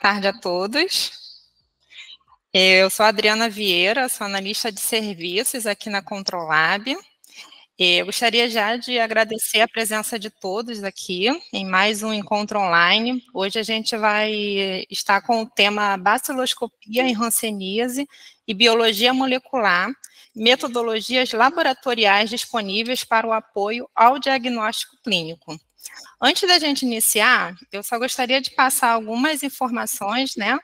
tarde a todos. Eu sou a Adriana Vieira, sou analista de serviços aqui na Controlab. Eu gostaria já de agradecer a presença de todos aqui em mais um encontro online. Hoje a gente vai estar com o tema baciloscopia em hanseníase e biologia molecular, metodologias laboratoriais disponíveis para o apoio ao diagnóstico clínico. Antes da gente iniciar, eu só gostaria de passar algumas informações, né?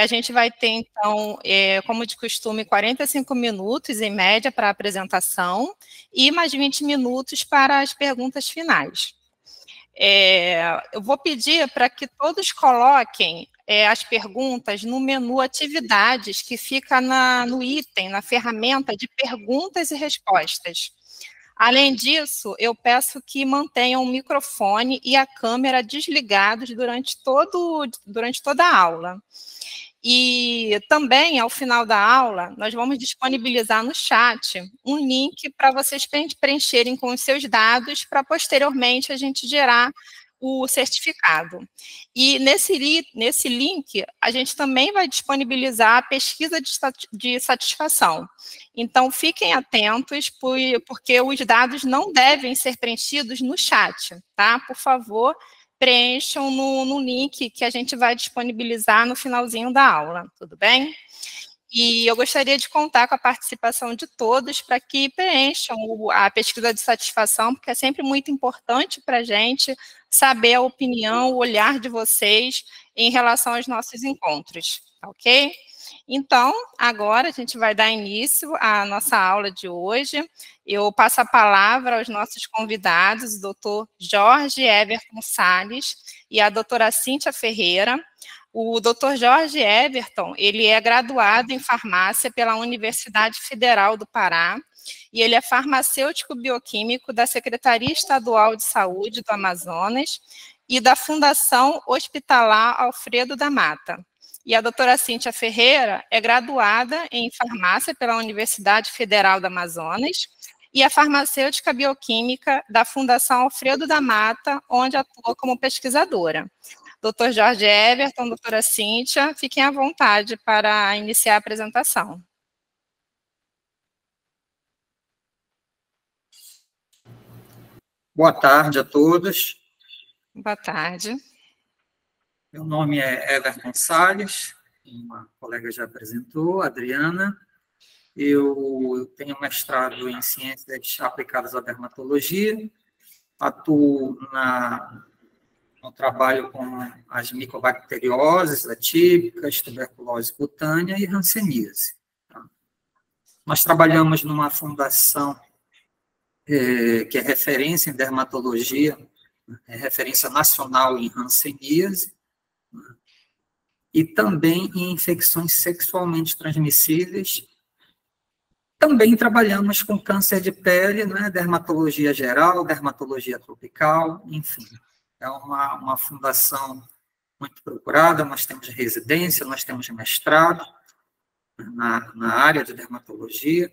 A gente vai ter, então, como de costume, 45 minutos, em média, para a apresentação e mais 20 minutos para as perguntas finais. Eu vou pedir para que todos coloquem as perguntas no menu atividades que fica no item, na ferramenta de perguntas e respostas. Além disso, eu peço que mantenham o microfone e a câmera desligados durante toda a aula. E também, ao final da aula, nós vamos disponibilizar no chat um link para vocês preencherem com os seus dados para, posteriormente, a gente gerar o certificado. E nesse link, a gente também vai disponibilizar a pesquisa de satisfação. Então, fiquem atentos, porque os dados não devem ser preenchidos no chat, tá? Por favor, preencham no link que a gente vai disponibilizar no finalzinho da aula, tudo bem? E eu gostaria de contar com a participação de todos para que preencham a pesquisa de satisfação, porque é sempre muito importante para a gente saber a opinião, o olhar de vocês em relação aos nossos encontros, ok? Então, agora a gente vai dar início à nossa aula de hoje. Eu passo a palavra aos nossos convidados, o doutor Jorge Everton Salles e a doutora Cíntia Ferreira. O doutor Jorge Everton, ele é graduado em farmácia pela Universidade Federal do Pará, e ele é farmacêutico bioquímico da Secretaria Estadual de Saúde do Amazonas e da Fundação Hospitalar Alfredo da Mata. E a doutora Cíntia Ferreira é graduada em farmácia pela Universidade Federal do Amazonas e a farmacêutica bioquímica da Fundação Alfredo da Mata, onde atua como pesquisadora. Doutor Jorge Everton, doutora Cíntia, fiquem à vontade para iniciar a apresentação. Boa tarde a todos. Boa tarde. Meu nome é Everton Salles, uma colega já apresentou, Adriana. Eu tenho mestrado em Ciências Aplicadas à Dermatologia, atuo no trabalho com as micobacterioses atípicas, tuberculose cutânea e hanseníase. Nós trabalhamos numa fundação que é referência em dermatologia, é referência nacional em hanseníase, e também em infecções sexualmente transmissíveis. Também trabalhamos com câncer de pele, né, dermatologia geral, dermatologia tropical, enfim. É uma fundação muito procurada, nós temos residência, nós temos mestrado na área de dermatologia,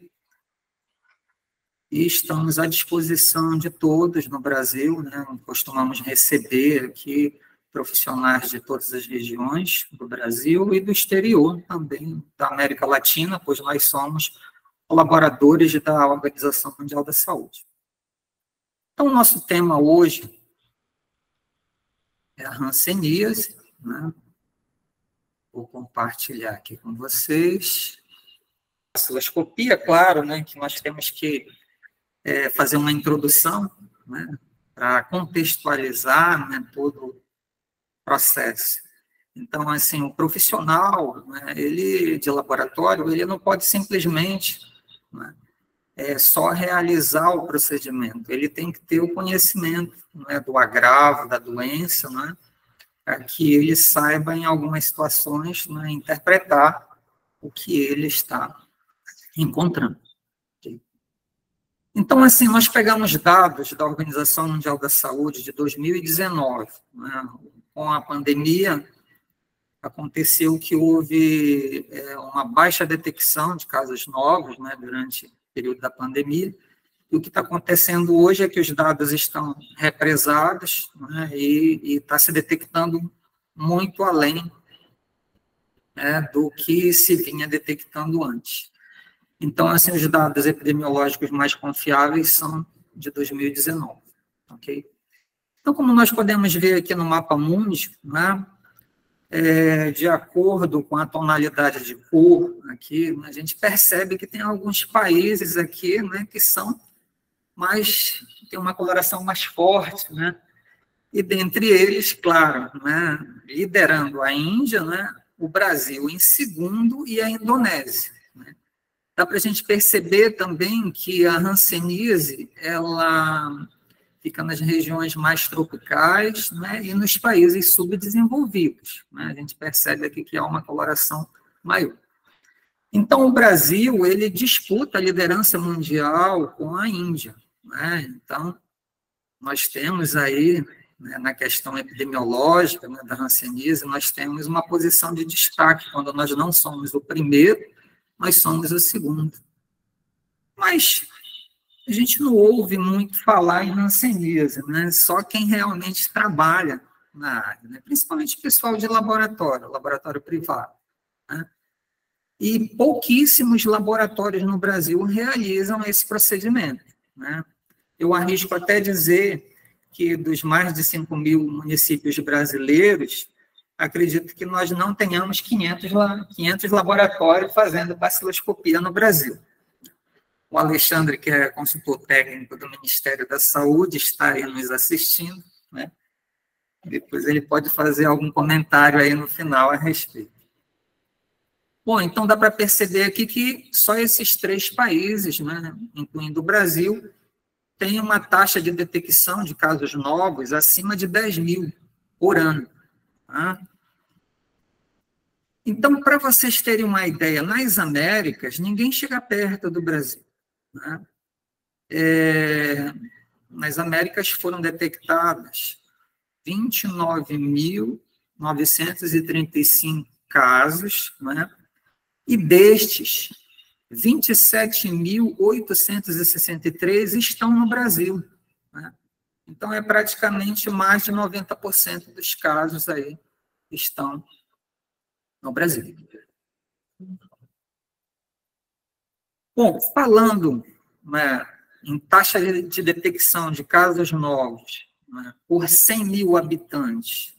e estamos à disposição de todos no Brasil, né, costumamos receber aqui profissionais de todas as regiões do Brasil e do exterior também, da América Latina, pois nós somos colaboradores da Organização Mundial da Saúde. Então, o nosso tema hoje é a hanseníase, né? Vou compartilhar aqui com vocês. A baciloscopia, claro, né, que nós temos que fazer uma introdução, né, para contextualizar, né, todo o processo. Então, assim, o profissional, né, ele de laboratório, ele não pode simplesmente, né, só realizar o procedimento, ele tem que ter o conhecimento, né, do agravo da doença, né, para que ele saiba, em algumas situações, né, interpretar o que ele está encontrando. Então, assim, nós pegamos dados da Organização Mundial da Saúde de 2019, né, com a pandemia, aconteceu que houve uma baixa detecção de casos novos, né, durante o período da pandemia, e o que está acontecendo hoje é que os dados estão represados, né, e está se detectando muito além do que se vinha detectando antes. Então, assim, os dados epidemiológicos mais confiáveis são de 2019, ok? Então, como nós podemos ver aqui no mapa mundi, né, de acordo com a tonalidade de cor aqui, a gente percebe que tem alguns países aqui, né, que são mais, tem uma coloração mais forte, né? E dentre eles, claro, né, liderando a Índia, né, o Brasil em segundo e a Indonésia. Né? Dá para a gente perceber também que a hanseníase, ela fica nas regiões mais tropicais, né, e nos países subdesenvolvidos. Né? A gente percebe aqui que há uma coloração maior. Então, o Brasil, ele disputa a liderança mundial com a Índia. Né? Então, nós temos aí, né, na questão epidemiológica, né, da hanseníase, nós temos uma posição de destaque. Quando nós não somos o primeiro, nós somos o segundo. Mas a gente não ouve muito falar em hanseníase, né? Só quem realmente trabalha na área, né? Principalmente o pessoal de laboratório privado. Né? E pouquíssimos laboratórios no Brasil realizam esse procedimento. Né? Eu arrisco até dizer que dos mais de 5.000 municípios brasileiros, acredito que nós não tenhamos 500 laboratórios fazendo baciloscopia no Brasil. O Alexandre, que é consultor técnico do Ministério da Saúde, está aí nos assistindo, né? Depois ele pode fazer algum comentário aí no final a respeito. Bom, então dá para perceber aqui que só esses 3 países, né, incluindo o Brasil, tem uma taxa de detecção de casos novos acima de 10.000 por ano. Tá? Então, para vocês terem uma ideia, nas Américas, ninguém chega perto do Brasil. Né? Nas Américas foram detectadas 29.935 casos, né? E destes, 27.863 estão no Brasil. Né? Então, é praticamente mais de 90% dos casos aí estão no Brasil. Bom, falando, né, em taxa de detecção de casos novos, né, por 100.000 habitantes,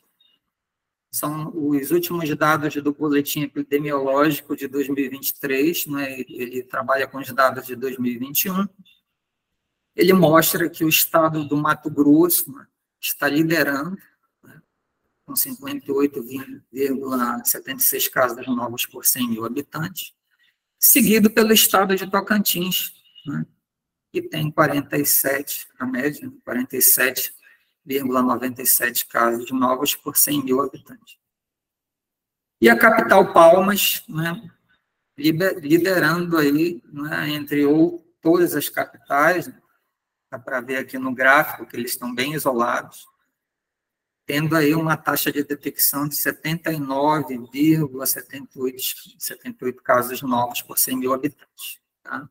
são os últimos dados do boletim epidemiológico de 2023, né, ele trabalha com os dados de 2021, ele mostra que o estado do Mato Grosso, né, está liderando, né, com 58,76 casos novos por 100.000 habitantes, seguido pelo estado de Tocantins, né, que tem 47, a média, 47,97 casos novos por 100.000 habitantes. E a capital Palmas, né, liderando aí, né, entre todas as capitais, né, dá para ver aqui no gráfico que eles estão bem isolados, tendo aí uma taxa de detecção de 79,78 casos novos por 100.000 habitantes. Tá?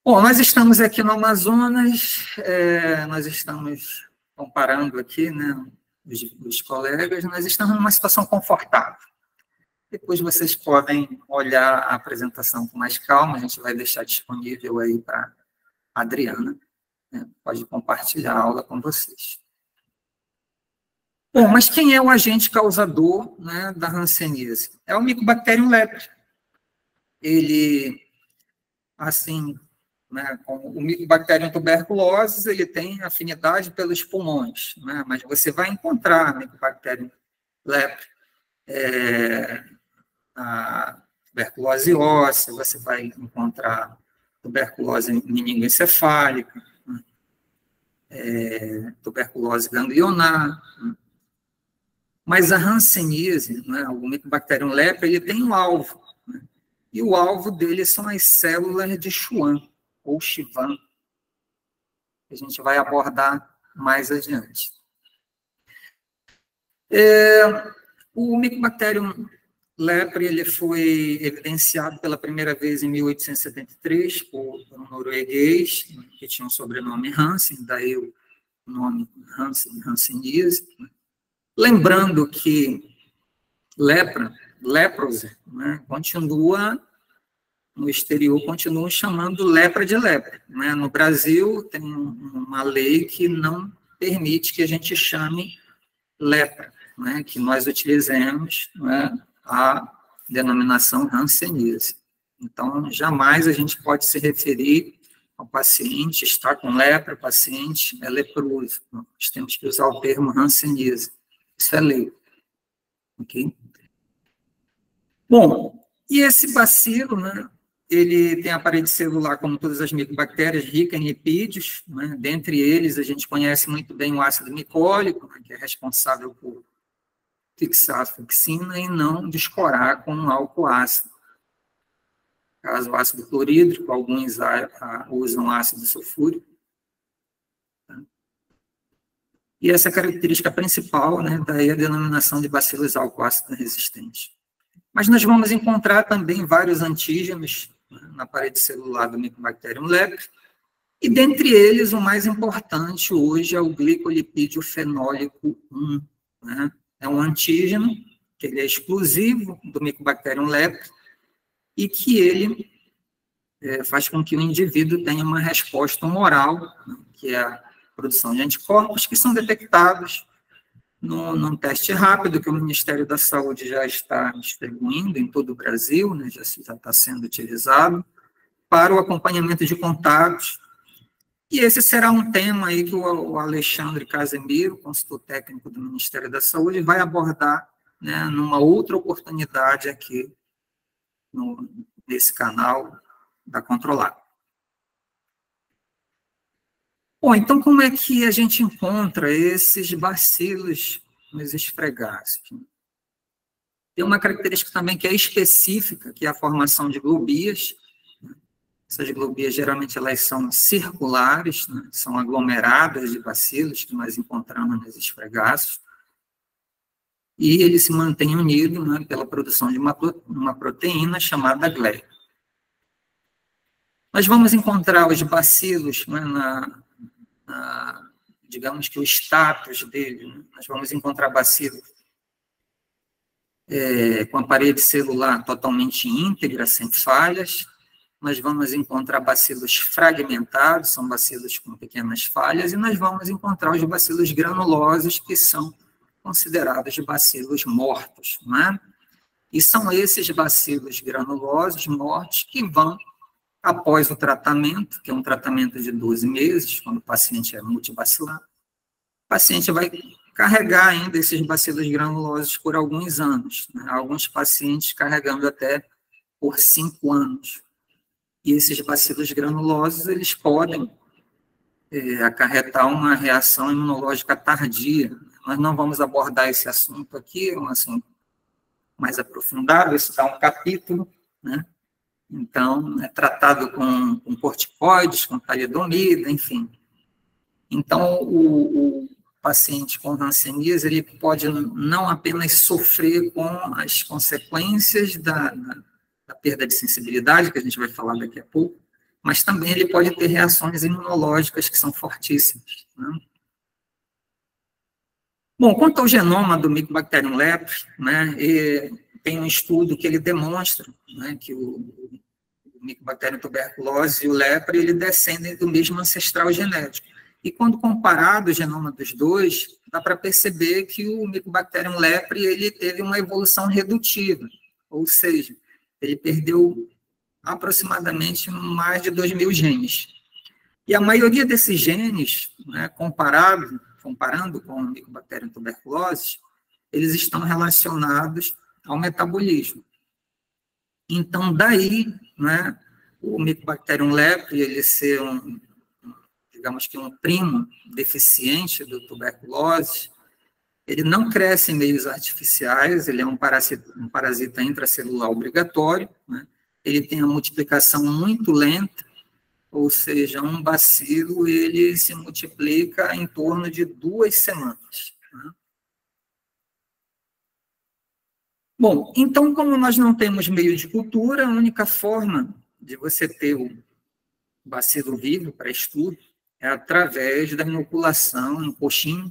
Bom, nós estamos aqui no Amazonas, nós estamos comparando aqui, né, os colegas, nós estamos numa situação confortável. Depois vocês podem olhar a apresentação com mais calma, a gente vai deixar disponível aí para a Adriana, né, pode compartilhar a aula com vocês. Bom, mas quem é o agente causador, né, da hanseníase? É o Mycobacterium leprae. Ele, assim, né, com o Mycobacterium tuberculosis, ele tem afinidade pelos pulmões, né, mas você vai encontrar Mycobacterium leprae, a tuberculose óssea, você vai encontrar tuberculose meningoencefálica, né, tuberculose ganglionar, né. Mas a hanseníase, né, o Mycobacterium leprae, ele tem um alvo, né, e o alvo dele são as células de Schwann, ou Schwann, que a gente vai abordar mais adiante. O Mycobacterium leprae ele foi evidenciado pela primeira vez em 1873 por um norueguês, que tinha o sobrenome Hansen, daí o nome hanseníase. Lembrando que lepra leprosy, né, continua, no exterior, continuam chamando lepra de lepra. Né? No Brasil, tem uma lei que não permite que a gente chame lepra, né, que nós utilizemos, né, a denominação hanseníase. Então, jamais a gente pode se referir ao paciente está com lepra, o paciente é leproso. Nós temos que usar o termo hanseníase. Isso é lei. Ok? Bom, e esse bacilo, né, ele tem a parede celular, como todas as micobactérias, rica em lipídios, né? Dentre eles, a gente conhece muito bem o ácido micólico, né, que é responsável por fixar a toxina e não descorar com um álcool ácido. Caso ácido clorídrico, alguns usam ácido sulfúrico. E essa é a característica principal, né, daí a denominação de bacilos álcool ácido resistentes. Mas nós vamos encontrar também vários antígenos, né, na parede celular do Mycobacterium leprae, e dentre eles o mais importante hoje é o glicolipídio fenólico 1. Né? É um antígeno que ele é exclusivo do Mycobacterium leprae e que ele faz com que o indivíduo tenha uma resposta humoral, né, que é a produção de anticorpos, que são detectados num teste rápido que o Ministério da Saúde já está distribuindo em todo o Brasil, né, já está sendo utilizado, para o acompanhamento de contatos. E esse será um tema aí que o Alexandre Casemiro, consultor técnico do Ministério da Saúde, vai abordar, né, numa outra oportunidade aqui nesse canal da Controlab. Bom, então como é que a gente encontra esses bacilos nos esfregaços? Tem uma característica também que é específica, que é a formação de globias. Essas globias, geralmente, elas são circulares, né? São aglomeradas de bacilos que nós encontramos nos esfregaços. E eles se mantêm unidos, né, pela produção de uma proteína chamada GLE. Nós vamos encontrar os bacilos, né, digamos que o status dele, né? Nós vamos encontrar bacilos com a parede celular totalmente íntegra, sem falhas. Nós vamos encontrar bacilos fragmentados, são bacilos com pequenas falhas, e nós vamos encontrar os bacilos granulosos, que são considerados de bacilos mortos. Né? E são esses bacilos granulosos mortos que vão, após o tratamento, que é um tratamento de 12 meses, quando o paciente é multibacilar, o paciente vai carregar ainda esses bacilos granulosos por alguns anos, né? Alguns pacientes carregando até por 5 anos. E esses bacilos granulosos, eles podem acarretar uma reação imunológica tardia. Nós não vamos abordar esse assunto aqui, é um assunto mais aprofundado, isso dá um capítulo, né? Então, é tratado com corticoides, com talidomida, enfim. Então, o paciente com hanseníase, ele pode não apenas sofrer com as consequências da perda de sensibilidade, que a gente vai falar daqui a pouco, mas também ele pode ter reações imunológicas que são fortíssimas. Né? Bom, quanto ao genoma do Mycobacterium leprae, né, tem um estudo que ele demonstra, né, que o Mycobacterium tuberculose e o lepra, ele descendem do mesmo ancestral genético. E quando comparado o genoma dos dois, dá para perceber que o Mycobacterium leprae, ele teve uma evolução redutiva, ou seja, ele perdeu aproximadamente mais de 2.000 genes. E a maioria desses genes, né, comparando com o Mycobacterium tuberculose, eles estão relacionados ao metabolismo. Então, daí, né, o Mycobacterium leprae, ele ser digamos que um primo deficiente do tuberculose, ele não cresce em meios artificiais, ele é um parasita intracelular obrigatório, né? Ele tem a multiplicação muito lenta, ou seja, um bacilo, ele se multiplica em torno de 2 semanas. Né? Bom, então, como nós não temos meio de cultura, a única forma de você ter o bacilo vivo para estudo é através da inoculação em coxim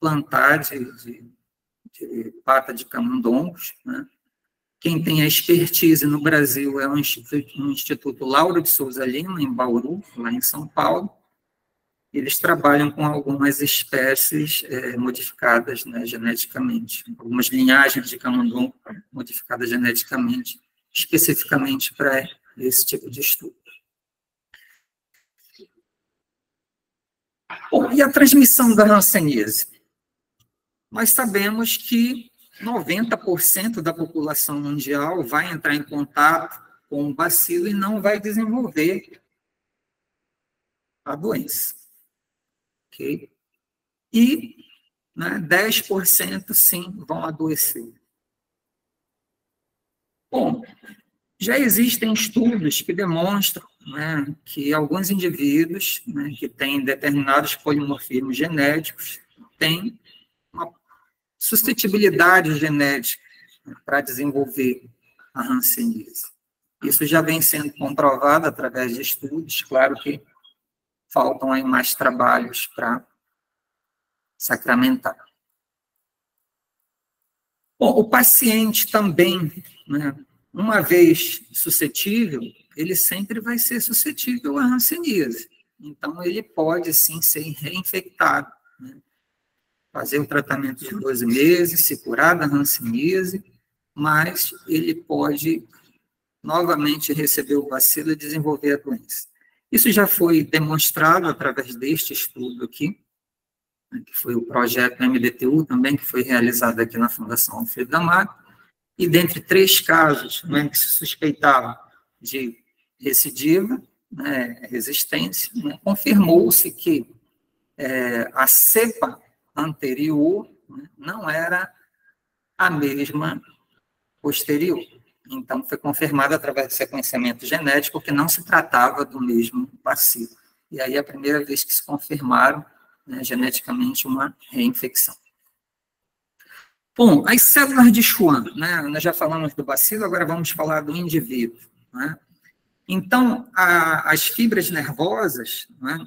plantar de pata de camundongos, né? Quem tem a expertise no Brasil é o Instituto Lauro de Souza Lima, em Bauru, lá em São Paulo. Eles trabalham com algumas espécies modificadas, né, geneticamente, algumas linhagens de camundongo modificadas geneticamente, especificamente para esse tipo de estudo. Bom, e a transmissão da hanseníase? Nós sabemos que 90% da população mundial vai entrar em contato com o bacilo e não vai desenvolver a doença. Okay? E, né, 10% sim vão adoecer. Bom, já existem estudos que demonstram, né, que alguns indivíduos, né, que têm determinados polimorfismos genéticos têm uma suscetibilidade genética, né, para desenvolver a hanseníase. Isso já vem sendo comprovado através de estudos, claro que faltam aí mais trabalhos para sacramentar. Bom, o paciente também, né, uma vez suscetível, ele sempre vai ser suscetível à hanseníase. Então, ele pode, sim, ser reinfectado, né? Fazer o tratamento de 12 meses, se curar da hanseníase, mas ele pode novamente receber o bacilo e desenvolver a doença. Isso já foi demonstrado através deste estudo aqui, que foi o projeto MDTU também, que foi realizado aqui na Fundação Alfredo Damar, e dentre 3 casos, né, que se suspeitava de recidiva, né, resistência, né, confirmou-se que a cepa anterior, né, não era a mesma posterior. Então, foi confirmado através do sequenciamento genético que não se tratava do mesmo bacilo. E aí, é a primeira vez que se confirmaram, né, geneticamente, uma reinfecção. Bom, as células de Schwann, né, nós já falamos do bacilo, agora vamos falar do indivíduo, né? Então, as fibras nervosas, né,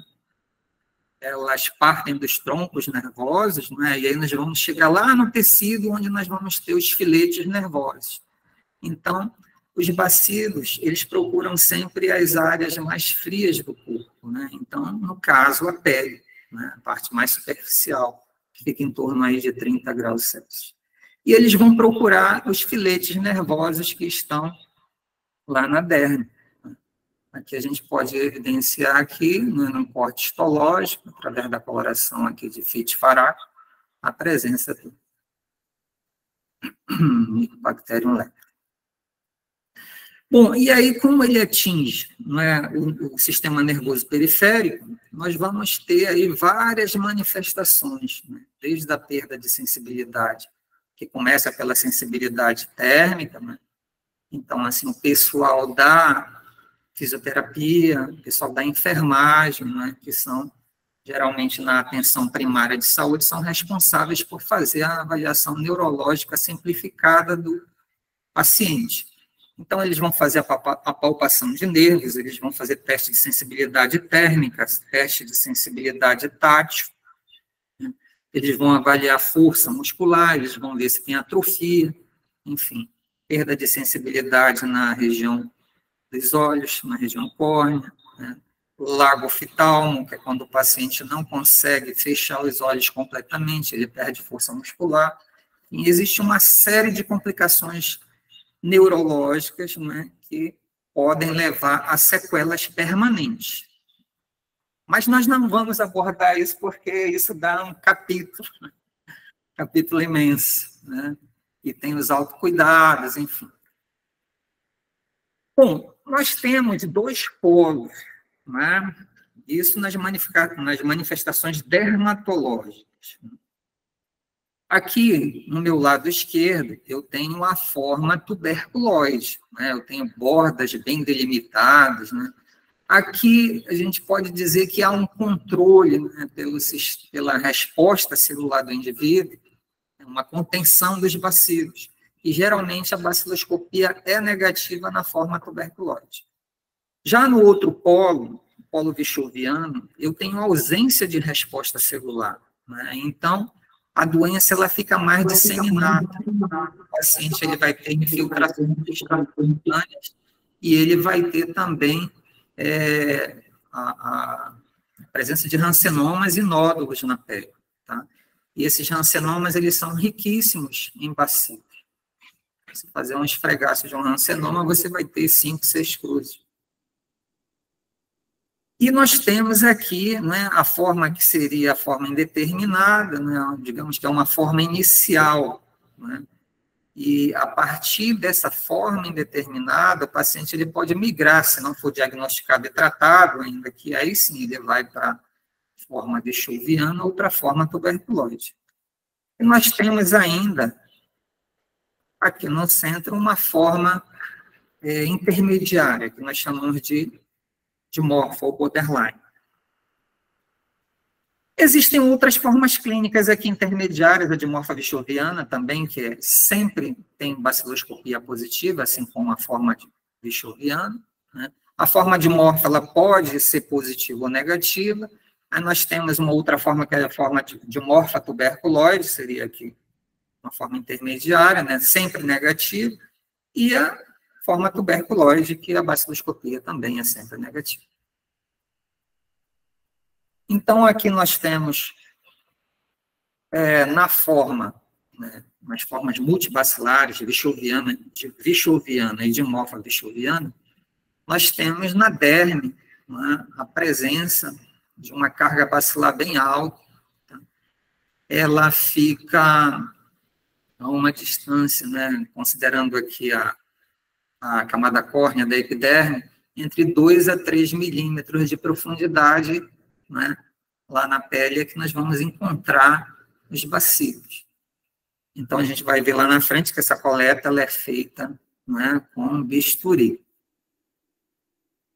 elas partem dos troncos nervosos, né, e aí nós vamos chegar lá no tecido onde nós vamos ter os filetes nervosos. Então, os bacilos, eles procuram sempre as áreas mais frias do corpo, né? Então, no caso, a pele, né, a parte mais superficial, que fica em torno aí de 30 graus Celsius. E eles vão procurar os filetes nervosos que estão lá na derme. Aqui a gente pode evidenciar aqui, no corte histológico, através da coloração aqui de Fitt-Farrar, a presença do Mycobacterium leprae. Bom, e aí, como ele atinge, né, o sistema nervoso periférico, nós vamos ter aí várias manifestações, né, desde a perda de sensibilidade, que começa pela sensibilidade térmica, né? Então, assim, o pessoal da fisioterapia, o pessoal da enfermagem, né, que são, geralmente, na atenção primária de saúde, são responsáveis por fazer a avaliação neurológica simplificada do paciente. Então, eles vão fazer a palpação de nervos, eles vão fazer teste de sensibilidade térmica, teste de sensibilidade tátil, né? Eles vão avaliar a força muscular, eles vão ver se tem atrofia, enfim, perda de sensibilidade na região dos olhos, na região córnea, né? Lagoftalmo, que é quando o paciente não consegue fechar os olhos completamente, ele perde força muscular, e existe uma série de complicações neurológicas, né, que podem levar a sequelas permanentes. Mas nós não vamos abordar isso porque isso dá um capítulo imenso, né, e tem os autocuidados, enfim. Bom, nós temos 2 polos, né, isso nas manifestações dermatológicas. Aqui, no meu lado esquerdo, eu tenho a forma tuberculoide, né? Eu tenho bordas bem delimitadas, né? Aqui, a gente pode dizer que há um controle, né, pela resposta celular do indivíduo, uma contenção dos bacilos, e geralmente a baciloscopia é negativa na forma tuberculoide. Já no outro polo, o polo vichoviano, eu tenho ausência de resposta celular, né? Então, a doença ela fica mais disseminada. O paciente ele vai ter infiltrações cutâneas e ele vai ter também a presença de rancenomas e nódulos na pele. Tá? E esses rancenomas, eles são riquíssimos em bacilos. Se fazer um esfregaço de um rancenoma, você vai ter 5, 6 cruzes. E nós temos aqui, né, a forma que seria a forma indeterminada, né, digamos que é uma forma inicial, né, e a partir dessa forma indeterminada, o paciente ele pode migrar, se não for diagnosticado e tratado ainda, que aí sim ele vai para a forma bichoviana ou para a forma tuberculose. E nós temos ainda, aqui no centro, uma forma intermediária, que nós chamamos de morfa ou borderline. Existem outras formas clínicas aqui intermediárias, a de morfa bichoviana também, que sempre tem baciloscopia positiva, assim como a forma de bichoviana, né? A forma de morfa ela pode ser positiva ou negativa. Aí nós temos uma outra forma, que é a forma de morfa tuberculoide, seria aqui uma forma intermediária, né? Sempre negativa, e a forma tuberculoide, que a baciloscopia também é sempre negativa. Então, aqui nós temos, na forma, né, nas formas multibacilares, de vichoviana e de morfa vichoviana, nós temos na derme, né, a presença de uma carga bacilar bem alta. Tá? Ela fica a uma distância, né, considerando aqui a camada córnea da epiderme, entre 2 a 3 milímetros de profundidade, né, lá na pele é que nós vamos encontrar os bacilos. Então, a gente vai ver lá na frente que essa coleta ela é feita, né, com bisturi.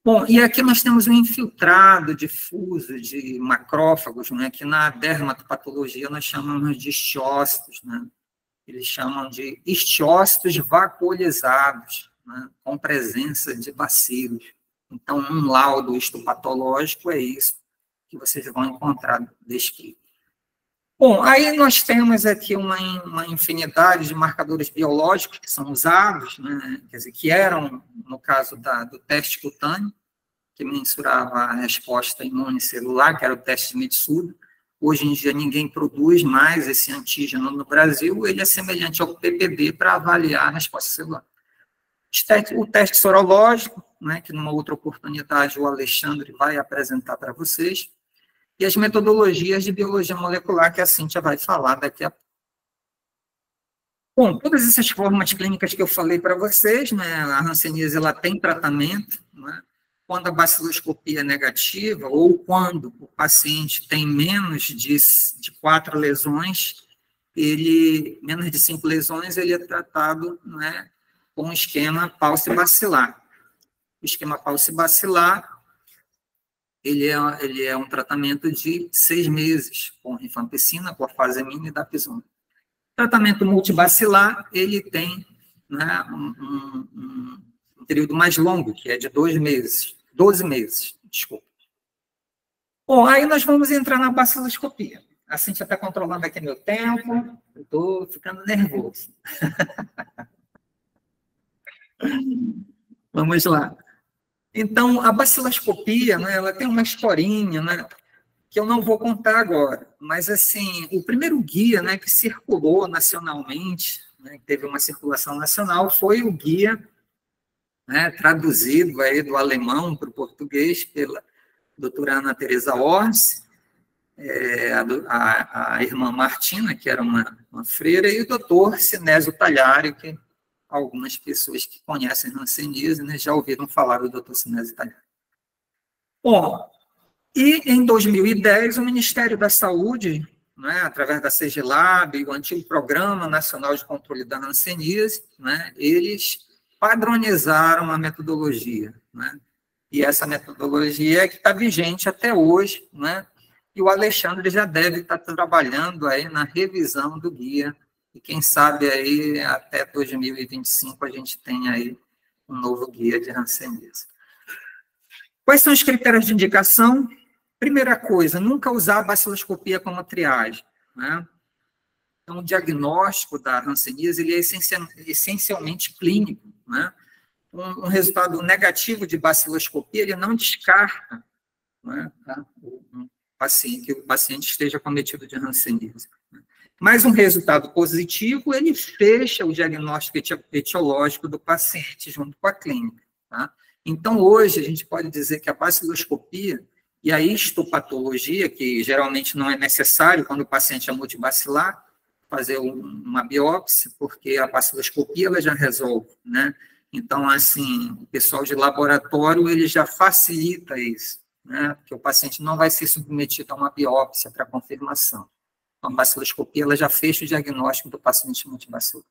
Bom, e aqui nós temos um infiltrado difuso de macrófagos, né, que na dermatopatologia nós chamamos de histiócitos, né? Eles chamam de histiócitos vacuolizados, né, com presença de bacilos. Então, um laudo histopatológico é isso que vocês vão encontrar descrito. Bom, aí nós temos aqui uma infinidade de marcadores biológicos que são usados, né, quer dizer, que eram, no caso do teste cutâneo, que mensurava a resposta imune celular, que era o teste de Mitsuda. Hoje em dia ninguém produz mais esse antígeno no Brasil, ele é semelhante ao PPD para avaliar a resposta celular. O teste sorológico, né, que numa outra oportunidade o Alexandre vai apresentar para vocês, e as metodologias de biologia molecular que a Cíntia vai falar daqui a pouco. Bom, todas essas formas clínicas que eu falei para vocês, né, a hanseníase ela tem tratamento, né, quando a baciloscopia é negativa ou quando o paciente tem menos de 4 lesões, menos de 5 lesões, ele é tratado, né, com um esquema paucibacilar. O esquema paucibacilar, ele é um tratamento de 6 meses, com rifampicina, clorfazimina e dapsona. Tratamento multibacilar, ele tem, né, um período mais longo, que é de 12 meses, desculpa. Bom, aí nós vamos entrar na baciloscopia. A Cíntia está controlando aqui meu tempo, eu estou ficando nervoso. Vamos lá. Então, a baciloscopia, né, ela tem uma historinha, né, que eu não vou contar agora, mas, assim, o primeiro guia, né, que circulou nacionalmente, né, que teve uma circulação nacional, foi o guia, né, traduzido aí do alemão para o português pela doutora Ana Teresa Orsi, a irmã Martina, que era uma freira, e o doutor Sinésio Talhari, que algumas pessoas que conhecem hanseníase, né, já ouviram falar do doutor Sinésio Talhari. Bom, e em 2010, o Ministério da Saúde, né, através da CGLAB, o antigo Programa Nacional de Controle da Hanseníase, né, eles padronizaram a metodologia, né, e essa metodologia é que está vigente até hoje, né, e o Alexandre já deve estar trabalhando aí na revisão do guia, e quem sabe aí até 2025 a gente tem aí um novo guia de hanseníase. Quais são os critérios de indicação? Primeira coisa, nunca usar a baciloscopia como triagem, né? Então, o diagnóstico da hanseníase ele é essencialmente clínico, né? Um resultado negativo de baciloscopia, ele não descarta, né, que o paciente esteja cometido de hanseníase. Mas um resultado positivo, ele fecha o diagnóstico etiológico do paciente junto com a clínica. Tá? Então, hoje, a gente pode dizer que a baciloscopia e a histopatologia, que geralmente não é necessário quando o paciente é multibacilar, fazer uma biópsia, porque a baciloscopia ela já resolve, né? Então, assim, o pessoal de laboratório, ele já facilita isso, né? Porque o paciente não vai ser submetido a uma biópsia para confirmação. Então, a baciloscopia, ela já fecha o diagnóstico do paciente multibacilar.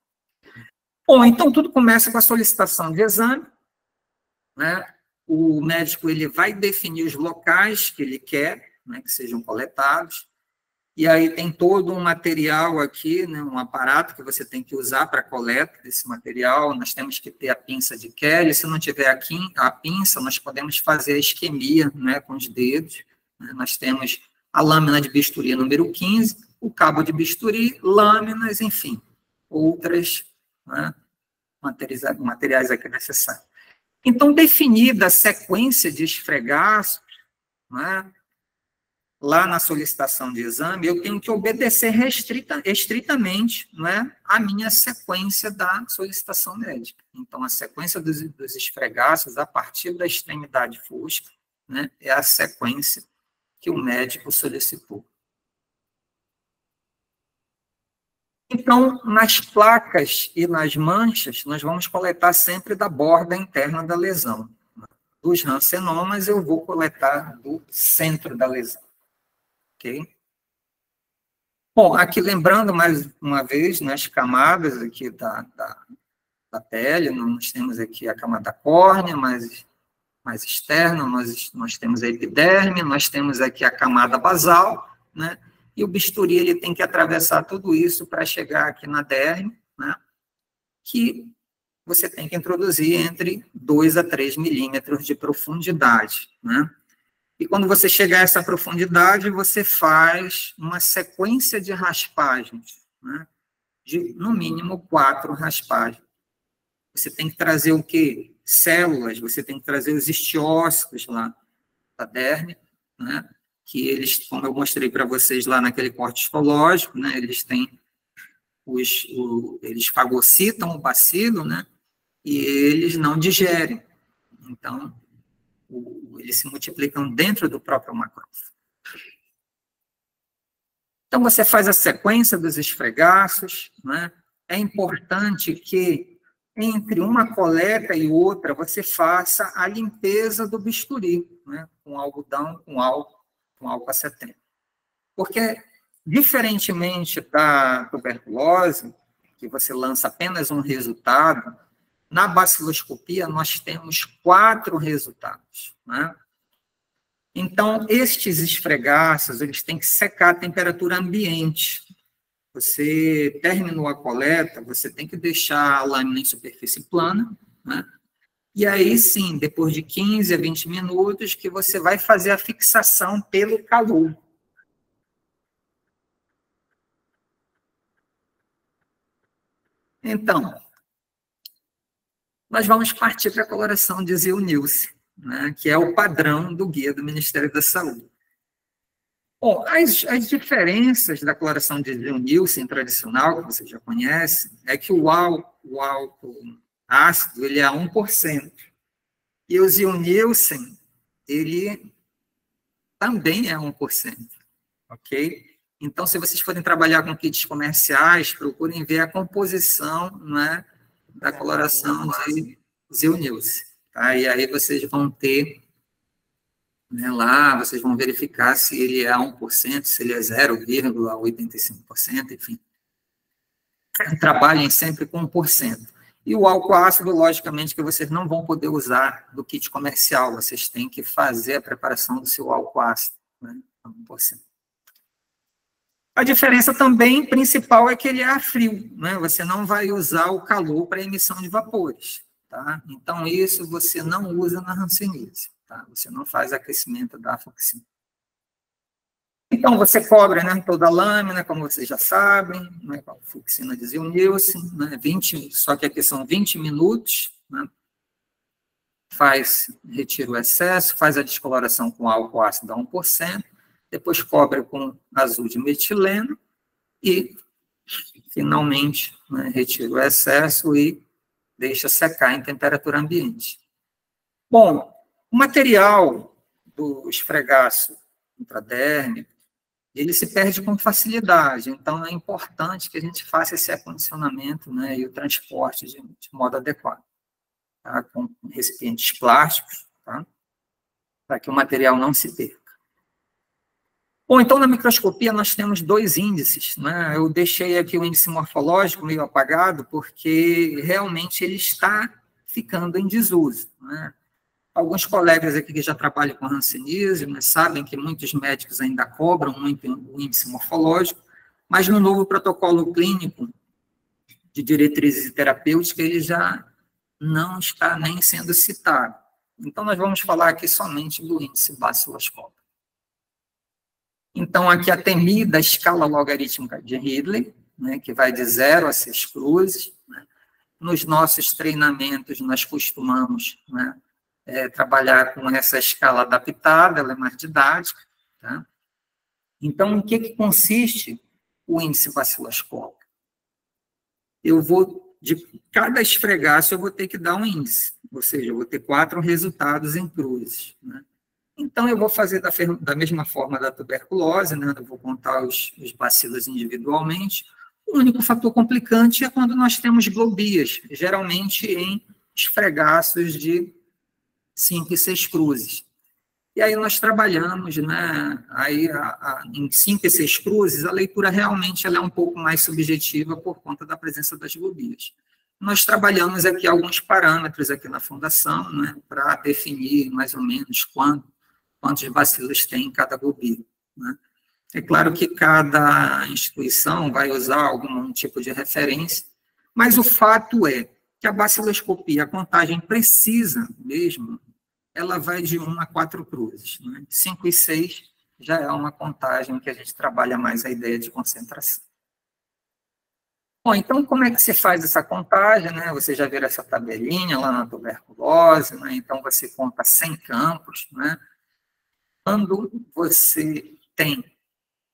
Bom, então, tudo começa com a solicitação de exame, né? O médico, ele vai definir os locais que ele quer, né, que sejam coletados, e aí tem todo um material aqui, né, um aparato que você tem que usar para a coleta desse material. Nós temos que ter a pinça de Kelly. Se não tiver aqui a pinça, nós podemos fazer a isquemia, né, com os dedos. Né? Nós temos a lâmina de bisturi número 15, o cabo de bisturi, lâminas, enfim, outras, né, materiais aqui necessários. Então, definida a sequência de esfregaços, né, lá na solicitação de exame, eu tenho que obedecer estritamente, não é, a minha sequência da solicitação médica. Então, a sequência dos esfregaços, a partir da extremidade fosca, né, é a sequência que o médico solicitou. Então, nas placas e nas manchas, nós vamos coletar sempre da borda interna da lesão. Dos rancenomas, eu vou coletar do centro da lesão. Ok? Bom, aqui lembrando mais uma vez, nas camadas aqui da pele, nós temos aqui a camada córnea, mais externa, nós temos a epiderme, nós temos aqui a camada basal, né? E o bisturi, ele tem que atravessar tudo isso para chegar aqui na derme, né? Que você tem que introduzir entre 2 a 3 milímetros de profundidade, né? E quando você chegar a essa profundidade, você faz uma sequência de raspagens, né? De, no mínimo, 4 raspagens. Você tem que trazer o quê? Células, você tem que trazer os estiócitos lá da derme, né? Que eles, como eu mostrei para vocês lá naquele corte histológico, né? Eles têm eles fagocitam o bacilo, né? E eles não digerem. Então, eles se multiplicam dentro do próprio macrófago. Então, você faz a sequência dos esfregaços, né? É importante que, entre uma coleta e outra, você faça a limpeza do bisturi, né? Com algodão, com álcool a 70. Porque, diferentemente da tuberculose, que você lança apenas um resultado, na baciloscopia, nós temos 4 resultados, né? Então, estes esfregaços, eles têm que secar a temperatura ambiente. Você terminou a coleta, você tem que deixar a lâmina em superfície plana, né? E aí, sim, depois de 15 a 20 minutos, que você vai fazer a fixação pelo calor. Então, nós vamos partir para a coloração de Ziehl-Neelsen, né, que é o padrão do guia do Ministério da Saúde. Bom, as diferenças da coloração de Ziehl-Neelsen tradicional, que você já conhece, é que o álcool ácido ele é 1%. E o Ziehl-Neelsen, ele também é 1%. Ok? Então, se vocês forem trabalhar com kits comerciais, procurem ver a composição, né, da coloração de Ziehl-Neelsen. Tá? E aí vocês vão ter, né, lá, vocês vão verificar se ele é 1%, se ele é 0,85%, enfim. Trabalhem sempre com 1%. E o álcool ácido, logicamente, que vocês não vão poder usar do kit comercial, vocês têm que fazer a preparação do seu álcool ácido, né, 1%. A diferença também principal é que ele é a frio, né? Você não vai usar o calor para emissão de vapores, tá? Então, isso você não usa na hanseníase, tá? Você não faz aquecimento da afoxina. Então, você cobre, né, toda a lâmina, como vocês já sabem, né, com a fluoxina de Zilnilson, né, só que aqui são 20 minutos, né, retira o excesso, faz a descoloração com álcool ácido a 1%, depois cobre com azul de metileno e, finalmente, né, retira o excesso e deixa secar em temperatura ambiente. Bom, o material do esfregaço intradérmico, ele se perde com facilidade, então é importante que a gente faça esse acondicionamento, né, e o transporte de modo adequado, tá, com recipientes plásticos, tá, para que o material não se perca. Bom, então, na microscopia, nós temos 2 índices, né? Eu deixei aqui o índice morfológico meio apagado, porque realmente ele está ficando em desuso, né? Alguns colegas aqui que já trabalham com hanseníase, né, sabem que muitos médicos ainda cobram muito o índice morfológico, mas no novo protocolo clínico de diretrizes terapêuticas, ele já não está nem sendo citado. Então, nós vamos falar aqui somente do índice baciloscópico. Então, aqui a temida escala logarítmica de Ridley, né, que vai de 0 a 6 cruzes. Né? Nos nossos treinamentos, nós costumamos, né, trabalhar com essa escala adaptada, ela é mais didática. Tá? Então, em que consiste o índice baciloscópico? De cada esfregaço, eu vou ter que dar um índice, ou seja, eu vou ter 4 resultados em cruzes. Né? Então, eu vou fazer da mesma forma da tuberculose, né? Eu vou contar os bacilos individualmente. O único fator complicante é quando nós temos globias, geralmente em esfregaços de 5 e 6 cruzes. E aí nós trabalhamos, né, aí em 5 e 6 cruzes, a leitura realmente ela é um pouco mais subjetiva por conta da presença das globias. Nós trabalhamos aqui alguns parâmetros aqui na fundação, né, para definir mais ou menos quantos bacilos tem em cada globia. Né. É claro que cada instituição vai usar algum tipo de referência, mas o fato é que a baciloscopia, a contagem precisa mesmo, ela vai de 1 a 4 cruzes. Né? 5 e 6 já é uma contagem que a gente trabalha mais a ideia de concentração. Bom, então, como é que se faz essa contagem? Né? Você já viu essa tabelinha lá na tuberculose, né? Então você conta 100 campos. Né? Quando você tem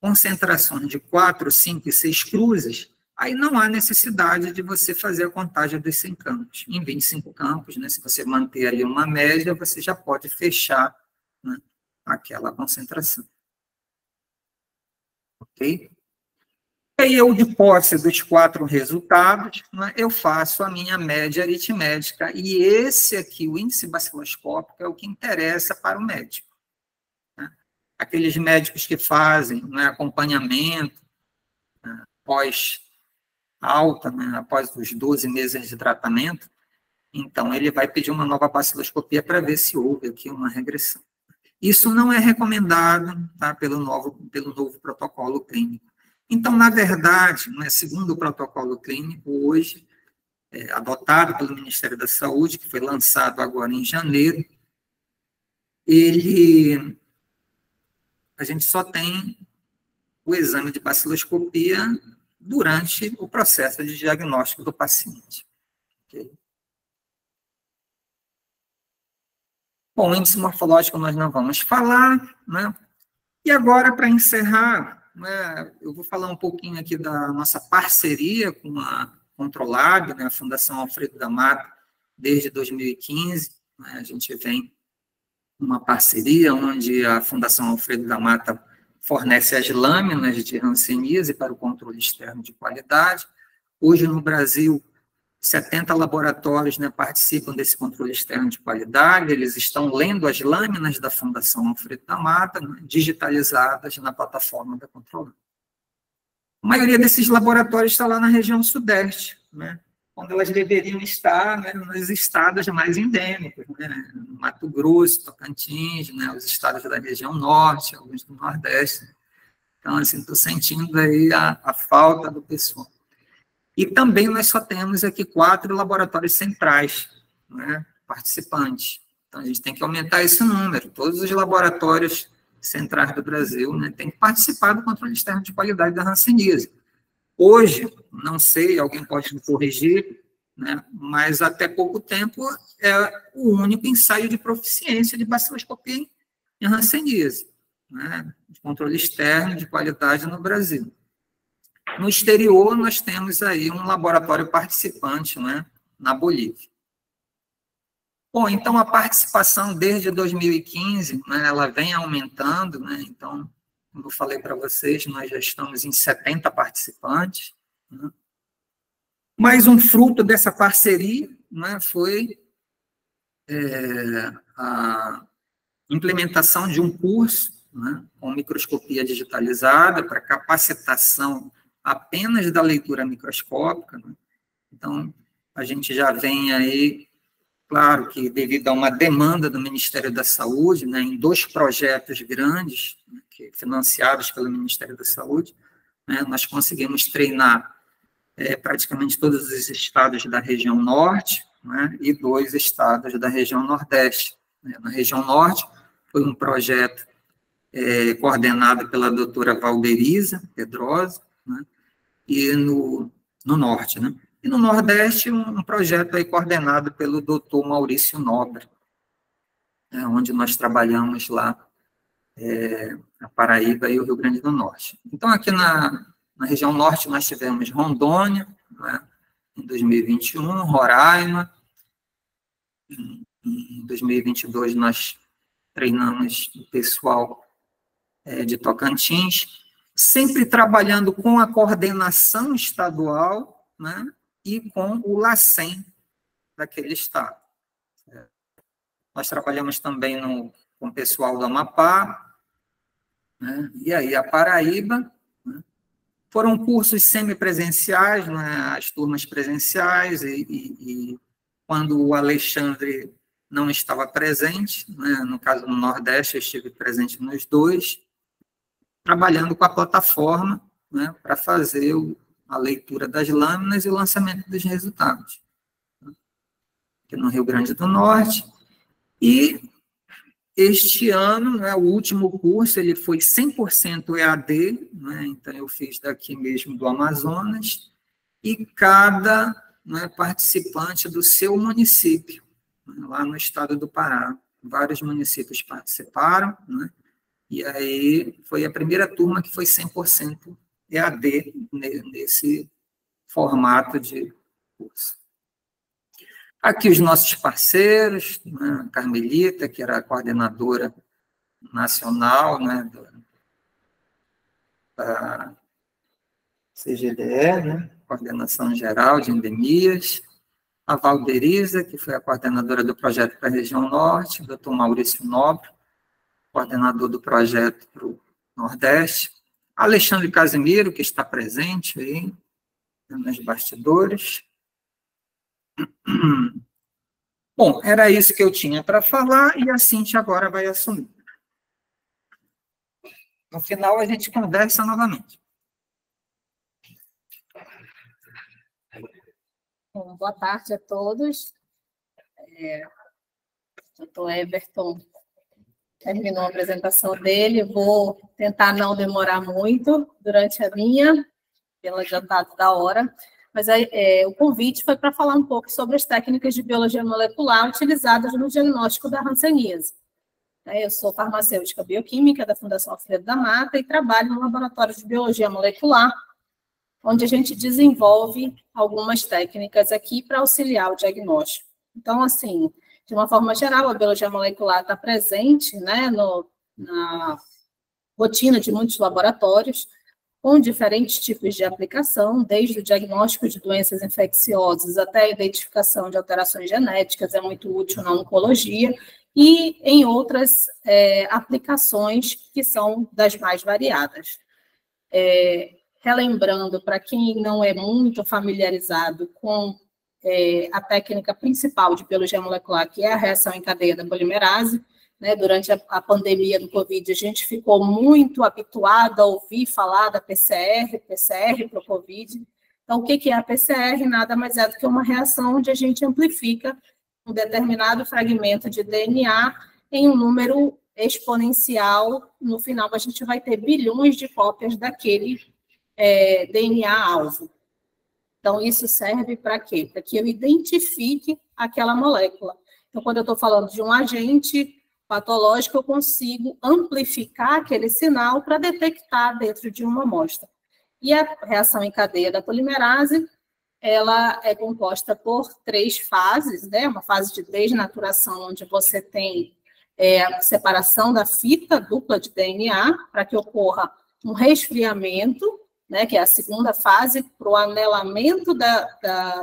concentrações de 4, 5 e 6 cruzes, aí não há necessidade de você fazer a contagem dos 100 campos. Em 25 campos, né, se você manter ali uma média, você já pode fechar, né, aquela concentração. Ok? E aí, eu, de posse dos 4 resultados, né, eu faço a minha média aritmética, e esse aqui, o índice baciloscópico, é o que interessa para o médico. Né? Aqueles médicos que fazem, né, acompanhamento, né, alta, né, após os 12 meses de tratamento, então ele vai pedir uma nova baciloscopia para ver se houve aqui uma regressão. Isso não é recomendado, tá, pelo novo protocolo clínico. Então, na verdade, né, segundo o protocolo clínico, hoje, adotado pelo Ministério da Saúde, que foi lançado agora em janeiro, a gente só tem o exame de baciloscopia durante o processo de diagnóstico do paciente. Okay? Bom, o índice morfológico nós não vamos falar, né? E agora, para encerrar, né, eu vou falar um pouquinho aqui da nossa parceria com a Controlab, né, a Fundação Alfredo da Mata, desde 2015. Né, a gente vem uma parceria onde a Fundação Alfredo da Mata fornece as lâminas de hanseníase para o controle externo de qualidade. Hoje, no Brasil, 70 laboratórios, né, participam desse controle externo de qualidade, eles estão lendo as lâminas da Fundação Alfredo da Mata, né, digitalizadas na plataforma da Controlab. A maioria desses laboratórios está lá na região sudeste, né, onde elas deveriam estar, né, nos estados mais endêmicos, né, Mato Grosso, Tocantins, né, os estados da região norte, alguns do nordeste. Então, assim, estou sentindo aí a falta do pessoal. E também nós só temos aqui 4 laboratórios centrais, né, participantes. Então, a gente tem que aumentar esse número. Todos os laboratórios centrais do Brasil, né, têm que participar do controle externo de qualidade da hanseníase. Hoje, não sei, alguém pode me corrigir, né, mas até pouco tempo é o único ensaio de proficiência de baciloscopia em hanseníase, né, de controle externo de qualidade no Brasil. No exterior, nós temos aí um laboratório participante, né, na Bolívia. Bom, então a participação desde 2015, né, ela vem aumentando, né, então, como eu falei para vocês, nós já estamos em 70 participantes, né. Mas um fruto dessa parceria, né, foi a implementação de um curso, né, com microscopia digitalizada para capacitação apenas da leitura microscópica, né. Então, a gente já vem aí, claro que devido a uma demanda do Ministério da Saúde, né, em 2 projetos grandes, né, financiados pelo Ministério da Saúde, né, nós conseguimos treinar praticamente todos os estados da região norte, né, e 2 estados da região nordeste. Na região norte, foi um projeto coordenado pela doutora Valderiza Pedrosa, né, e no norte, né? E no Nordeste, um projeto aí coordenado pelo doutor Maurício Nobre, onde nós trabalhamos lá, a Paraíba e o Rio Grande do Norte. Então, aqui na região norte, nós tivemos Rondônia, né, em 2021, Roraima, em 2022, nós treinamos o pessoal de Tocantins, sempre trabalhando com a coordenação estadual, né, e com o LACEN daquele estado. Nós trabalhamos também com o pessoal do Amapá, né, e aí a Paraíba, né. Foram cursos semipresenciais, né, as turmas presenciais, e quando o Alexandre não estava presente, né, no caso no Nordeste, eu estive presente nos 2, trabalhando com a plataforma, né, para fazer a leitura das lâminas e o lançamento dos resultados. Aqui no Rio Grande do Norte. E este ano, né, o último curso, ele foi 100% EAD, né, então eu fiz daqui mesmo do Amazonas, e cada, né, participante do seu município, né, lá no estado do Pará. Vários municípios participaram, né, e aí foi a primeira turma que foi 100% EAD nesse formato de curso. Aqui os nossos parceiros, né, a Carmelita, que era a coordenadora nacional, né, da CGDE, né, Coordenação Geral de Endemias, a Valderiza, que foi a coordenadora do projeto para a região norte, o doutor Maurício Nobre, coordenador do projeto para o Nordeste, Alexandre Casimiro, que está presente aí, nos bastidores. Bom, era isso que eu tinha para falar, e a Cíntia agora vai assumir. No final, a gente conversa novamente. Bom, boa tarde a todos. O doutor Everton terminou a apresentação dele, vou tentar não demorar muito durante a minha, pelo adiantado da hora, mas o convite foi para falar um pouco sobre as técnicas de biologia molecular utilizadas no diagnóstico da hanseníase. Eu sou farmacêutica bioquímica da Fundação Alfredo da Mata e trabalho no laboratório de biologia molecular, onde a gente desenvolve algumas técnicas aqui para auxiliar o diagnóstico. Então, assim, de uma forma geral, a biologia molecular está presente, né, na rotina de muitos laboratórios, com diferentes tipos de aplicação, desde o diagnóstico de doenças infecciosas até a identificação de alterações genéticas, é muito útil na oncologia, e em outras aplicações que são das mais variadas. Relembrando, para quem não é muito familiarizado com a técnica principal de biologia molecular, que é a reação em cadeia da polimerase, né, durante a pandemia do Covid, a gente ficou muito habituado a ouvir falar da PCR para o Covid. Então, o que é a PCR? Nada mais é do que uma reação onde a gente amplifica um determinado fragmento de DNA em um número exponencial, no final a gente vai ter bilhões de cópias daquele DNA-alvo. Então, isso serve para quê? Para que eu identifique aquela molécula. Então, quando eu estou falando de um agente patológico, eu consigo amplificar aquele sinal para detectar dentro de uma amostra. E a reação em cadeia da polimerase, ela é composta por 3 fases, né? Uma fase de desnaturação, onde você tem a separação da fita dupla de DNA, para que ocorra um resfriamento, né, que é a segunda fase, para o anelamento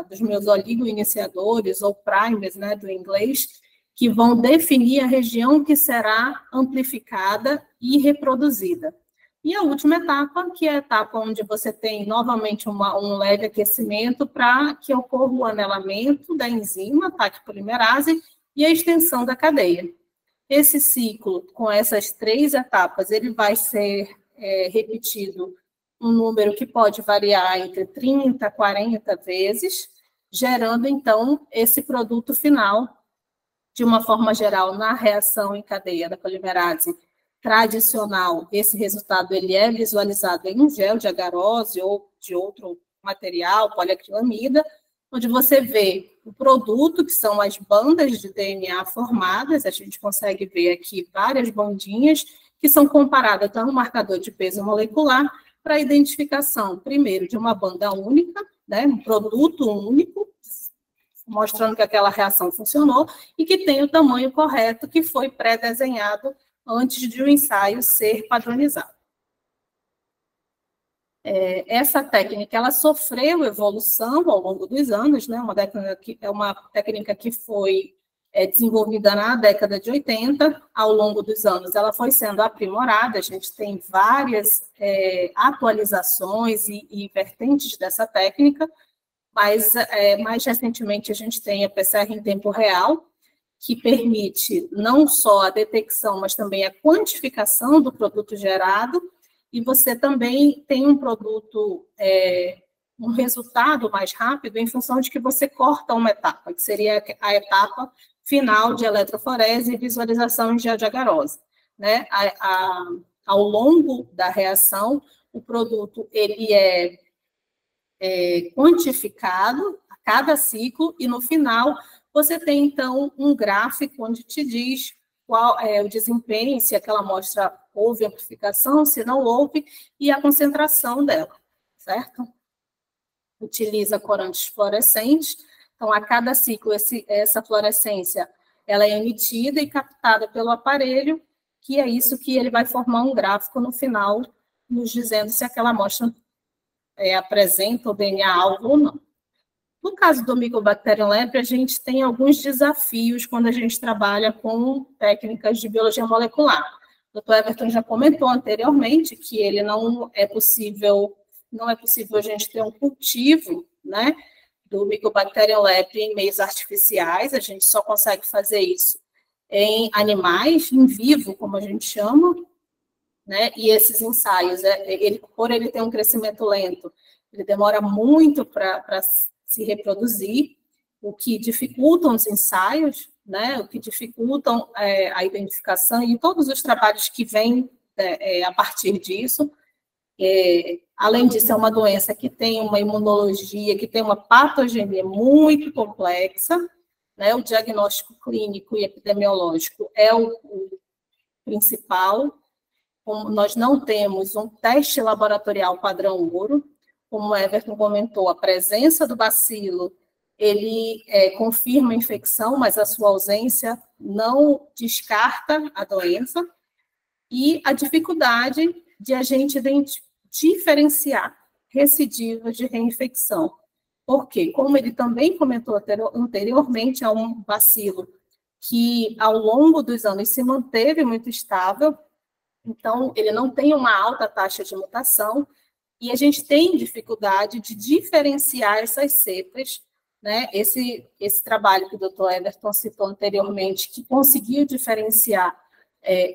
dos meus oligoiniciadores, ou primers, né, do inglês, que vão definir a região que será amplificada e reproduzida. E a última etapa, que é a etapa onde você tem novamente um leve aquecimento para que ocorra o anelamento da enzima, TAC polimerase, e a extensão da cadeia. Esse ciclo, com essas 3 etapas, ele vai ser repetido um número que pode variar entre 30 a 40 vezes, gerando, então, esse produto final, de uma forma geral, na reação em cadeia da polimerase tradicional. Esse resultado ele é visualizado em um gel de agarose ou de outro material, poliacrilamida, onde você vê o produto, que são as bandas de DNA formadas, a gente consegue ver aqui várias bandinhas, que são comparadas a um marcador de peso molecular, para a identificação, primeiro, de uma banda única, né, um produto único, mostrando que aquela reação funcionou, e que tem o tamanho correto, que foi pré-desenhado antes de o ensaio ser padronizado. Essa técnica, ela sofreu evolução ao longo dos anos, né, uma técnica que foi desenvolvida na década de 80, ao longo dos anos ela foi sendo aprimorada, a gente tem várias atualizações e vertentes dessa técnica, mas mais recentemente a gente tem a PCR em tempo real, que permite não só a detecção, mas também a quantificação do produto gerado, e você também tem um produto, um resultado mais rápido em função de que você corta uma etapa, que seria a etapa final de eletroforese e visualização em gel de agarose, né? Ao longo da reação, o produto ele é quantificado a cada ciclo, e no final você tem, então, um gráfico onde te diz qual é o desempenho, se aquela amostra houve amplificação, se não houve, e a concentração dela, certo? Utiliza corantes fluorescentes. Então, a cada ciclo, essa fluorescência ela é emitida e captada pelo aparelho, que é isso que ele vai formar um gráfico no final, nos dizendo se aquela amostra apresenta o DNA-alvo ou não. No caso do Mycobacterium leprae, a gente tem alguns desafios quando a gente trabalha com técnicas de biologia molecular. O Dr. Everton já comentou anteriormente que ele não é possível a gente ter um cultivo, né, do Mycobacterium leprae em meios artificiais, a gente só consegue fazer isso em animais, em vivo, como a gente chama, né, e esses ensaios, por ele ter um crescimento lento, ele demora muito para se reproduzir, o que dificultam os ensaios, né, o que dificultam a identificação e todos os trabalhos que vêm a partir disso. Além disso, é uma doença que tem uma imunologia, que tem uma patogenia muito complexa, né? O diagnóstico clínico e epidemiológico é o principal. Como nós não temos um teste laboratorial padrão ouro, como o Everton comentou, a presença do bacilo, ele confirma a infecção, mas a sua ausência não descarta a doença, e a dificuldade de a gente diferenciar recidivas de reinfecção. Porque, como ele também comentou anteriormente, é um bacilo que, ao longo dos anos, se manteve muito estável, então, ele não tem uma alta taxa de mutação, e a gente tem dificuldade de diferenciar essas cepas, né? Esse trabalho que o Dr. Everton citou anteriormente, que conseguiu diferenciar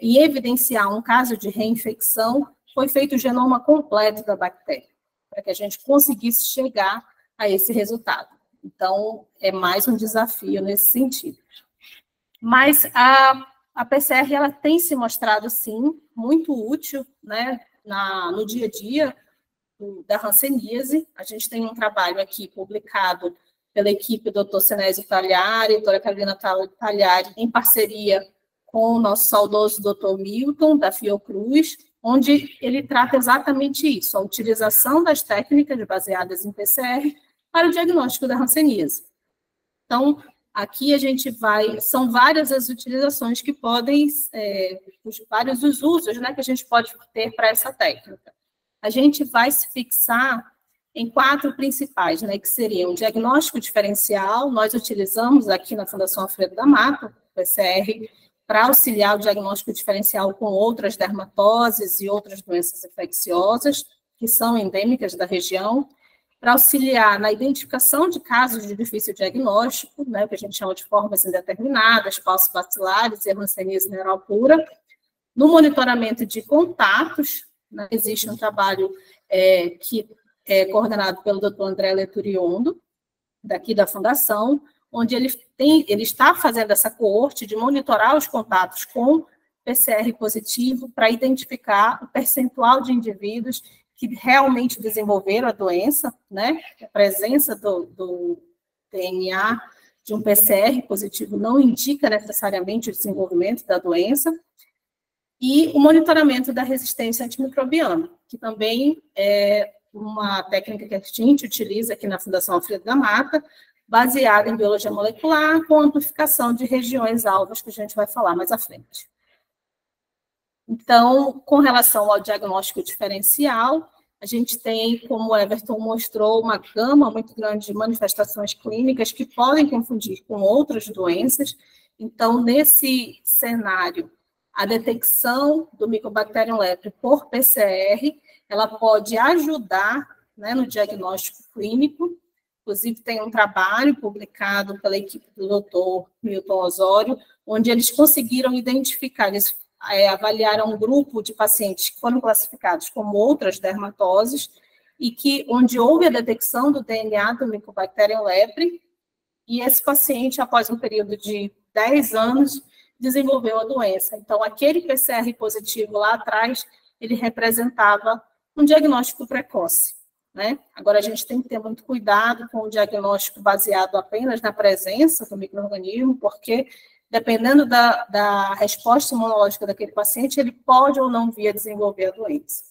e evidenciar um caso de reinfecção, foi feito o genoma completo da bactéria, para que a gente conseguisse chegar a esse resultado. Então, é mais um desafio nesse sentido. Mas a a PCR ela tem se mostrado, sim, muito útil, né, no dia a dia da hanseníase. A gente tem um trabalho aqui publicado pela equipe do Dr. Senésio Tagliari, doutora Carolina Tagliari, em parceria com o nosso saudoso Dr. Milton, da Fiocruz, onde ele trata exatamente isso, a utilização das técnicas baseadas em PCR para o diagnóstico da hanseníase. Então, aqui a gente são várias as utilizações que podem, vários os usos, né, que a gente pode ter para essa técnica. A gente vai se fixar em 4 principais, né, que seriam o diagnóstico diferencial. Nós utilizamos aqui na Fundação Alfredo da Mata, PCR, para auxiliar o diagnóstico diferencial com outras dermatoses e outras doenças infecciosas, que são endêmicas da região, para auxiliar na identificação de casos de difícil diagnóstico, né, que a gente chama de formas indeterminadas, falso-bacilares e hanseníase neural pura, no monitoramento de contatos, né, existe um trabalho que é coordenado pelo Dr. André Leturiondo, daqui da Fundação, onde ele está fazendo essa coorte de monitorar os contatos com PCR positivo para identificar o percentual de indivíduos que realmente desenvolveram a doença, né? A presença do DNA de um PCR positivo não indica necessariamente o desenvolvimento da doença, e o monitoramento da resistência antimicrobiana, que também é uma técnica que a gente utiliza aqui na Fundação Alfredo da Mata, baseada em biologia molecular, com amplificação de regiões alvas, que a gente vai falar mais à frente. Então, com relação ao diagnóstico diferencial, a gente tem, como o Everton mostrou, uma gama muito grande de manifestações clínicas que podem confundir com outras doenças. Então, nesse cenário, a detecção do Mycobacterium leprae por PCR, ela pode ajudar, né, no diagnóstico clínico. Inclusive, tem um trabalho publicado pela equipe do Dr. Milton Osório, onde eles conseguiram identificar, eles avaliaram um grupo de pacientes que foram classificados como outras dermatoses, e onde houve a detecção do DNA do Mycobacterium leprae, e esse paciente, após um período de 10 anos, desenvolveu a doença. Então, aquele PCR positivo lá atrás, ele representava um diagnóstico precoce, né? Agora, a gente tem que ter muito cuidado com o diagnóstico baseado apenas na presença do micro-organismo, porque, dependendo da resposta imunológica daquele paciente, ele pode ou não vir a desenvolver a doença.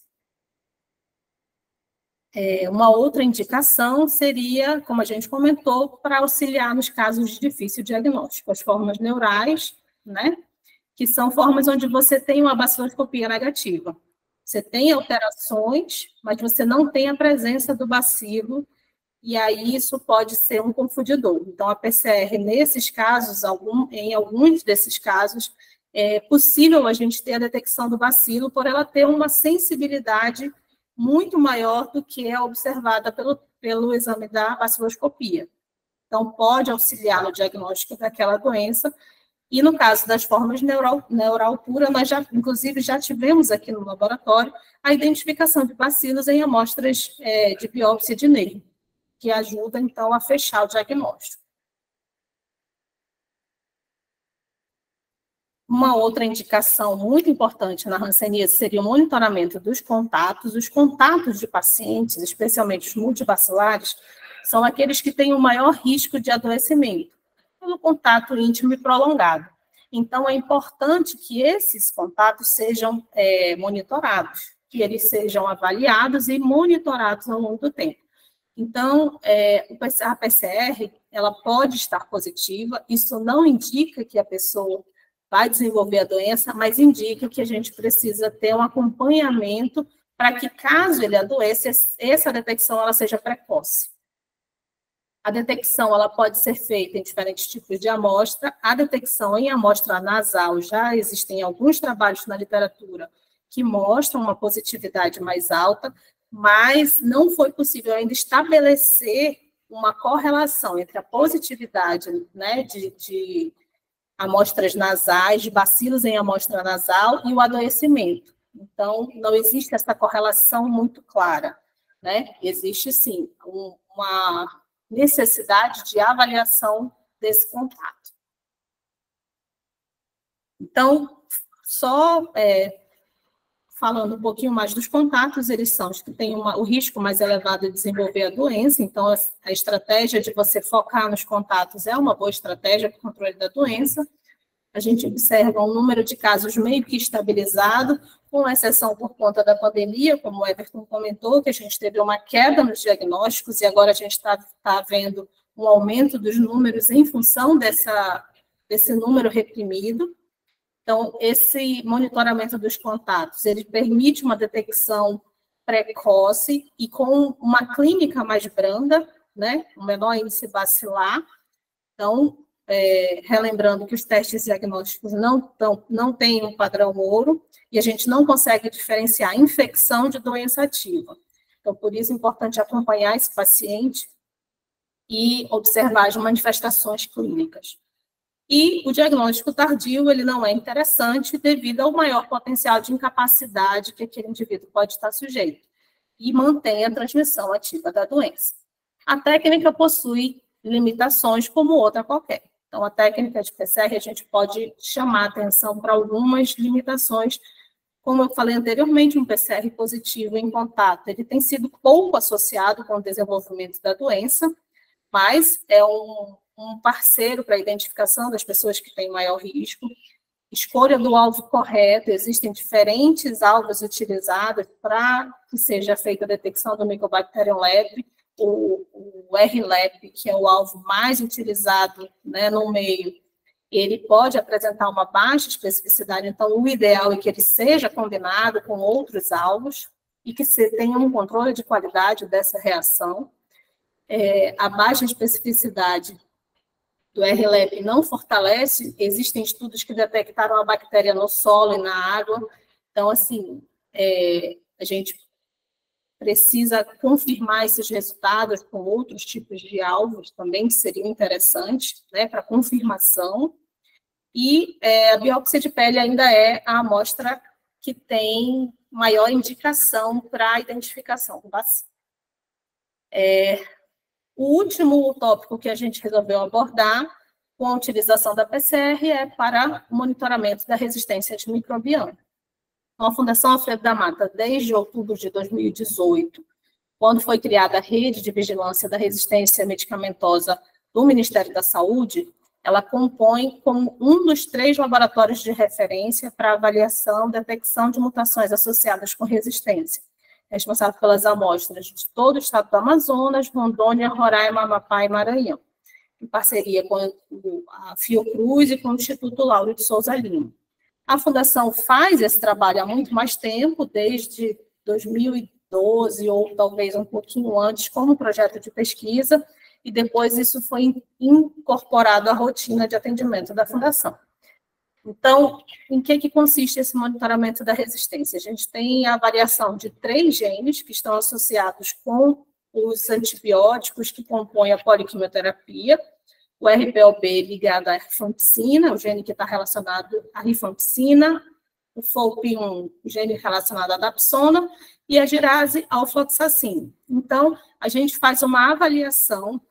Uma outra indicação seria, como a gente comentou, para auxiliar nos casos de difícil diagnóstico, as formas neurais, né, que são formas onde você tem uma baciloscopia negativa. Você tem alterações, mas você não tem a presença do bacilo, e aí isso pode ser um confundidor. Então, a PCR, nesses casos, em alguns desses casos, é possível a gente ter a detecção do bacilo por ela ter uma sensibilidade muito maior do que é observada pelo exame da baciloscopia. Então, pode auxiliar no diagnóstico daquela doença. E no caso das formas neural pura, nós inclusive já tivemos aqui no laboratório a identificação de bacilos em amostras de biópsia de nervo, que ajuda, então, a fechar o diagnóstico. Uma outra indicação muito importante na hanseníase seria o monitoramento dos contatos. Os contatos de pacientes, especialmente os multibacilares, são aqueles que têm o maior risco de adoecimento, pelo contato íntimo e prolongado. Então, é importante que esses contatos sejam monitorados, que eles sejam avaliados e monitorados ao longo do tempo. Então, a PCR, ela pode estar positiva, isso não indica que a pessoa vai desenvolver a doença, mas indica que a gente precisa ter um acompanhamento para que, caso ele adoeça, essa detecção ela seja precoce. A detecção ela pode ser feita em diferentes tipos de amostra. A detecção em amostra nasal, já existem alguns trabalhos na literatura que mostram uma positividade mais alta, mas não foi possível ainda estabelecer uma correlação entre a positividade, né, de amostras nasais, de bacilos em amostra nasal e o adoecimento. Então, não existe essa correlação muito clara, né? Existe, sim, uma necessidade de avaliação desse contato. Então, só falando um pouquinho mais dos contatos, eles são os que têm o risco mais elevado de desenvolver a doença, então a estratégia de você focar nos contatos é uma boa estratégia para o controle da doença. A gente observa um número de casos meio que estabilizado, com exceção por conta da pandemia, como o Everton comentou, que a gente teve uma queda nos diagnósticos e agora a gente está vendo um aumento dos números em função desse número reprimido. Então, esse monitoramento dos contatos, ele permite uma detecção precoce e com uma clínica mais branda, né, um menor índice bacilar. Então, relembrando que os testes diagnósticos não têm um padrão ouro e a gente não consegue diferenciar infecção de doença ativa. Então, por isso é importante acompanhar esse paciente e observar as manifestações clínicas. E o diagnóstico tardio, ele não é interessante devido ao maior potencial de incapacidade que aquele indivíduo pode estar sujeito e mantém a transmissão ativa da doença. A técnica possui limitações como outra qualquer. Então, a técnica de PCR, a gente pode chamar atenção para algumas limitações. Como eu falei anteriormente, um PCR positivo em contato, ele tem sido pouco associado com o desenvolvimento da doença, mas é um parceiro para a identificação das pessoas que têm maior risco. Escolha do alvo correto, existem diferentes alvos utilizados para que seja feita a detecção do Mycobacterium leprae. O R-Lep, que é o alvo mais utilizado, né, no meio, ele pode apresentar uma baixa especificidade, então o ideal é que ele seja combinado com outros alvos e que se tenha um controle de qualidade dessa reação. A baixa especificidade do R-Lep não fortalece, existem estudos que detectaram a bactéria no solo e na água, então, assim, a gente precisa confirmar esses resultados com outros tipos de alvos também, que seriam interessantes, né, para confirmação. E a biópsia de pele ainda é a amostra que tem maior indicação para a identificação do bacilo. O último tópico que a gente resolveu abordar com a utilização da PCR é para o monitoramento da resistência antimicrobiana. Então, a Fundação Alfredo da Mata, desde outubro de 2018, quando foi criada a Rede de Vigilância da Resistência Medicamentosa do Ministério da Saúde, ela compõe como um dos 3 laboratórios de referência para avaliação e detecção de mutações associadas com resistência, responsável pelas amostras de todo o estado do Amazonas, Rondônia, Roraima, Amapá e Maranhão, em parceria com a Fiocruz e com o Instituto Lauro de Souza Lima. A Fundação faz esse trabalho há muito mais tempo, desde 2012, ou talvez um pouquinho antes, como projeto de pesquisa, e depois isso foi incorporado à rotina de atendimento da Fundação. Então, em que consiste esse monitoramento da resistência? A gente tem a variação de 3 genes que estão associados com os antibióticos que compõem a poliquimioterapia, o RPOB ligado à rifampicina, o gene que está relacionado à rifampicina, o FOLP1, o gene relacionado à dapsona, e a girase alfloxacina. Então, a gente faz uma avaliação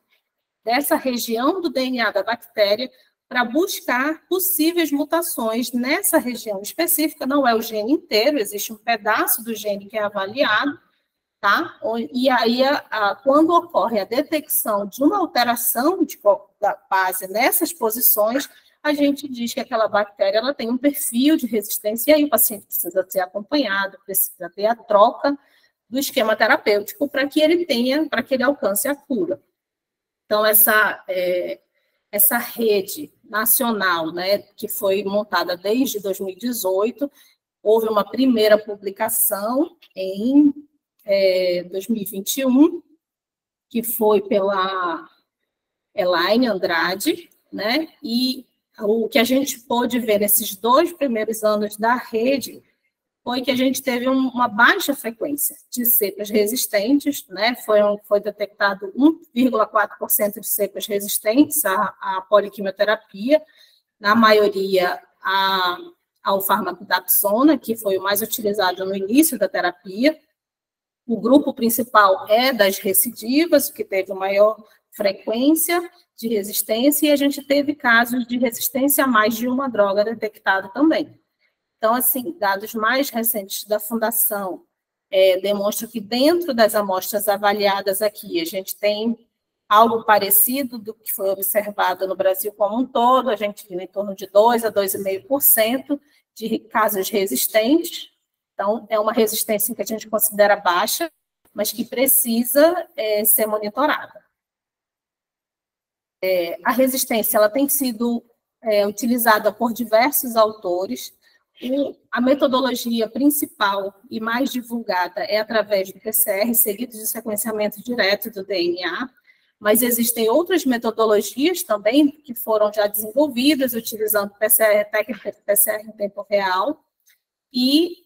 dessa região do DNA da bactéria para buscar possíveis mutações nessa região específica, não é o gene inteiro, existe um pedaço do gene que é avaliado, tá? E aí, quando ocorre a detecção de uma alteração da base nessas posições, a gente diz que aquela bactéria ela tem um perfil de resistência, e aí o paciente precisa ser acompanhado, precisa ter a troca do esquema terapêutico para que ele alcance a cura. Então, essa rede nacional, né, que foi montada desde 2018, houve uma primeira publicação em 2021, que foi pela Elaine Andrade, né? E o que a gente pôde ver nesses 2 primeiros anos da rede foi que a gente teve uma baixa frequência de cepas resistentes, né? Foi detectado 1,4% de cepas resistentes à poliquimioterapia, na maioria ao fármaco dapsona, que foi o mais utilizado no início da terapia. O grupo principal é das recidivas, que teve maior frequência de resistência, e a gente teve casos de resistência a mais de uma droga detectada também. Então, assim, dados mais recentes da Fundação demonstram que dentro das amostras avaliadas aqui, a gente tem algo parecido do que foi observado no Brasil como um todo, a gente viu em torno de 2 a 2,5% de casos resistentes. Então, é uma resistência que a gente considera baixa, mas que precisa ser monitorada. A resistência ela tem sido utilizada por diversos autores. A metodologia principal e mais divulgada é através do PCR, seguido de sequenciamento direto do DNA, mas existem outras metodologias também que foram já desenvolvidas, utilizando técnica de PCR em tempo real, e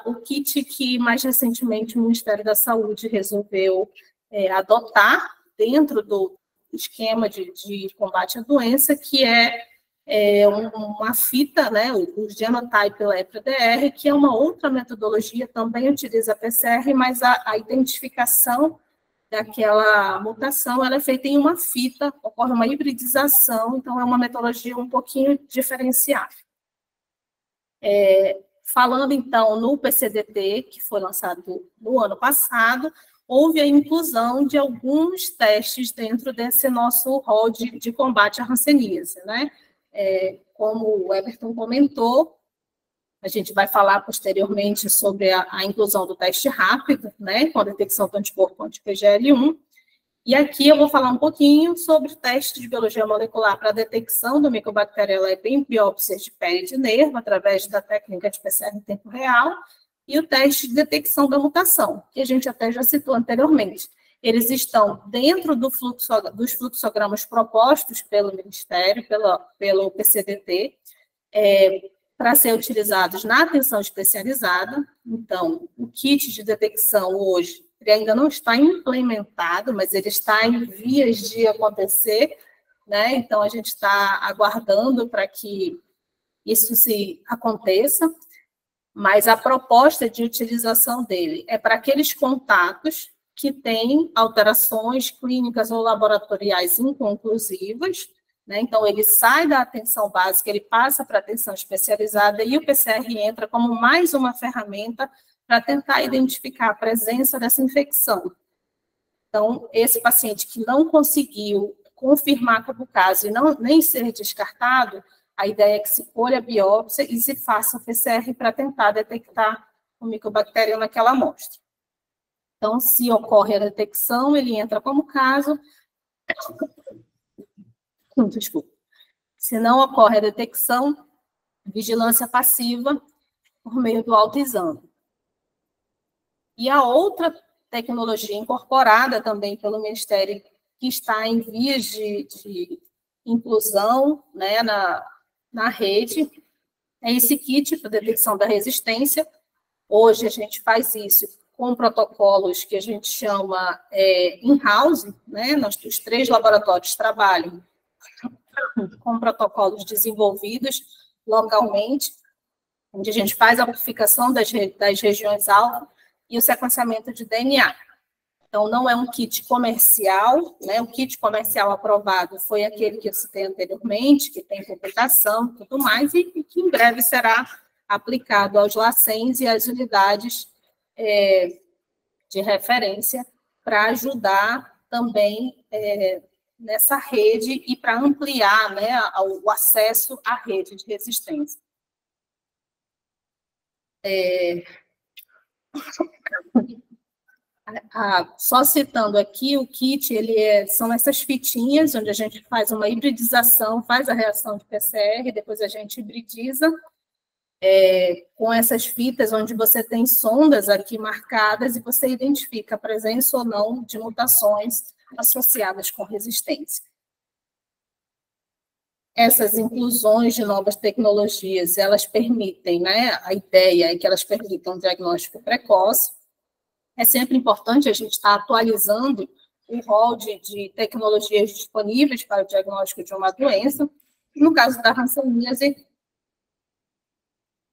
o kit que mais recentemente o Ministério da Saúde resolveu adotar dentro do esquema de combate à doença, que é uma fita, né, o Genotype Lepra-DR, que é uma outra metodologia, também utiliza PCR, mas a identificação daquela mutação ela é feita em uma fita, ocorre uma hibridização, então é uma metodologia um pouquinho diferenciada. Falando, então, no PCDT, que foi lançado no ano passado, houve a inclusão de alguns testes dentro desse nosso rol de combate à hanseníase, né? Como o Everton comentou, a gente vai falar posteriormente sobre a inclusão do teste rápido, né, com a detecção do anticorpo anti-PGL1. E aqui eu vou falar um pouquinho sobre o teste de biologia molecular para a detecção do Mycobacterium leprae em biópsias de pele de nervo, através da técnica de PCR em tempo real, e o teste de detecção da mutação, que a gente até já citou anteriormente. Eles estão dentro dos fluxogramas propostos pelo Ministério, pelo PCDT, para ser utilizados na atenção especializada. Então, o kit de detecção hoje, ele ainda não está implementado, mas ele está em vias de acontecer, né? Então, a gente está aguardando para que isso se aconteça, mas a proposta de utilização dele é para aqueles contatos que têm alterações clínicas ou laboratoriais inconclusivas, né? Então, ele sai da atenção básica, ele passa para a atenção especializada, e o PCR entra como mais uma ferramenta para tentar identificar a presença dessa infecção. Então, esse paciente que não conseguiu confirmar como caso e nem ser descartado, a ideia é que se colha a biópsia e se faça o PCR para tentar detectar o micobacterium naquela amostra. Então, se ocorre a detecção, ele entra como caso. Desculpa. Se não ocorre a detecção, vigilância passiva por meio do autoexame. E a outra tecnologia incorporada também pelo Ministério, que está em vias de inclusão, né, na rede, é esse kit para detecção da resistência. Hoje a gente faz isso com protocolos que a gente chama in-house, né? Os 3 laboratórios trabalham com protocolos desenvolvidos localmente, onde a gente faz a amplificação das regiões-alvo e o sequenciamento de DNA. Então, não é um kit comercial, né? O kit comercial aprovado foi aquele que eu citei anteriormente, que tem publicação e tudo mais, e que em breve será aplicado aos LACENs e às unidades de referência para ajudar também nessa rede e para ampliar, né, o acesso à rede de resistência. Só citando aqui, o kit, são essas fitinhas, onde a gente faz uma hibridização, faz a reação de PCR, depois a gente hibridiza, com essas fitas, onde você tem sondas aqui marcadas e você identifica a presença ou não de mutações associadas com resistência. Essas inclusões de novas tecnologias, elas permitem, né, a ideia é que elas permitam um diagnóstico precoce. É sempre importante a gente estar atualizando o rol de tecnologias disponíveis para o diagnóstico de uma doença. No caso da hanseníase,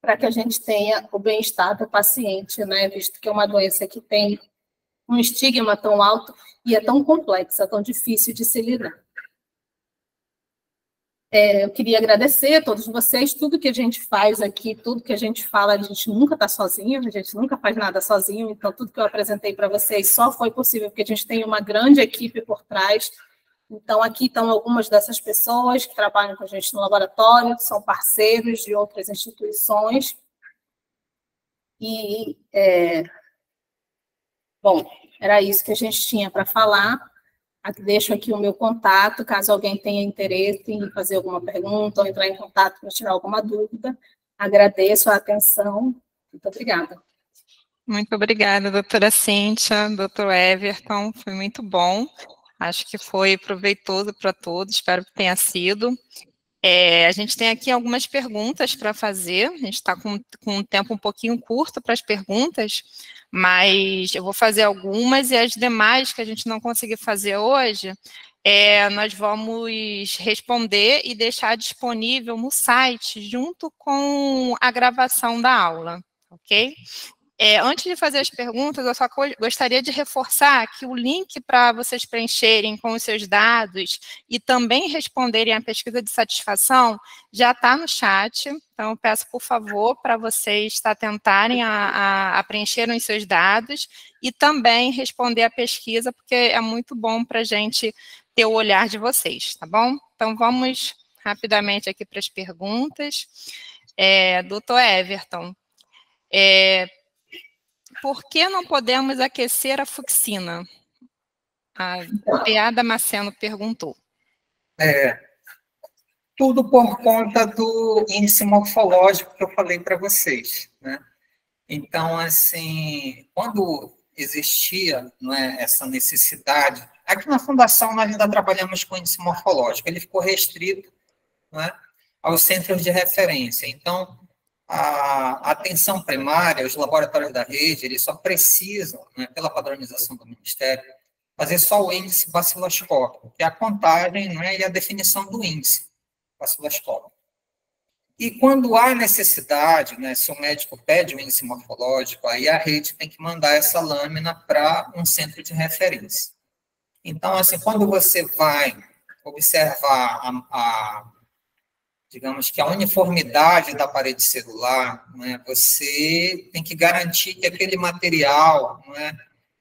para que a gente tenha o bem-estar do paciente, né, visto que é uma doença que tem um estigma tão alto e é tão complexa, tão difícil de se lidar. Eu queria agradecer a todos vocês, tudo que a gente faz aqui, tudo que a gente fala, a gente nunca está sozinho, a gente nunca faz nada sozinho, então tudo que eu apresentei para vocês só foi possível porque a gente tem uma grande equipe por trás. Então, aqui estão algumas dessas pessoas que trabalham com a gente no laboratório, são parceiros de outras instituições. E, bom, era isso que a gente tinha para falar. Deixo aqui o meu contato, caso alguém tenha interesse em fazer alguma pergunta ou entrar em contato para tirar alguma dúvida. Agradeço a atenção. Muito obrigada. Muito obrigada, doutora Cíntia, doutor Everton, foi muito bom. Acho que foi proveitoso para todos, espero que tenha sido. A gente tem aqui algumas perguntas para fazer, a gente está com um tempo um pouquinho curto para as perguntas, mas eu vou fazer algumas e as demais que a gente não conseguir fazer hoje, nós vamos responder e deixar disponível no site junto com a gravação da aula, ok? Antes de fazer as perguntas, eu só gostaria de reforçar que o link para vocês preencherem com os seus dados e também responderem à pesquisa de satisfação já está no chat. Então, eu peço, por favor, para vocês atentarem a preencher os seus dados e também responder à pesquisa, porque é muito bom para a gente ter o olhar de vocês, tá bom? Então, vamos rapidamente aqui para as perguntas. Doutor Everton, por que não podemos aquecer a fucsina? A P.A. Damasceno perguntou. Tudo por conta do índice morfológico que eu falei para vocês, né? Então, assim, quando existia, não é, essa necessidade, aqui na Fundação nós ainda trabalhamos com índice morfológico, ele ficou restrito, não é, aos centros de referência. Então, a atenção primária, os laboratórios da rede, eles só precisam, né, pela padronização do Ministério, fazer só o índice baciloscópico, que é a contagem, né, e a definição do índice baciloscópico. E quando há necessidade, né, se o médico pede o índice morfológico, aí a rede tem que mandar essa lâmina para um centro de referência. Então, assim, quando você vai observar digamos que a uniformidade da parede celular, né, você tem que garantir que aquele material, né,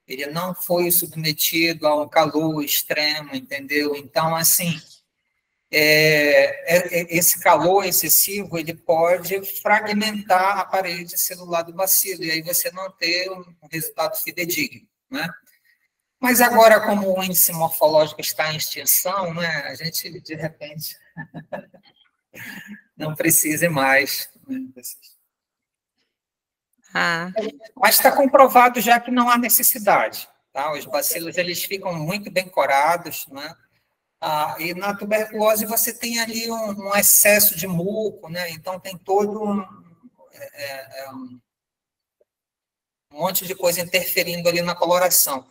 ele não foi submetido a um calor extremo, entendeu? Então, assim, esse calor excessivo, ele pode fragmentar a parede celular do bacilo, e aí você não ter um resultado fidedigno, né? Mas agora, como o índice morfológico está em extinção, né, a gente, de repente... não precise mais. Mas está comprovado já que não há necessidade. Tá? Os bacilos eles ficam muito bem corados, né? E na tuberculose você tem ali um excesso de muco, né? Então tem todo um monte de coisa interferindo ali na coloração.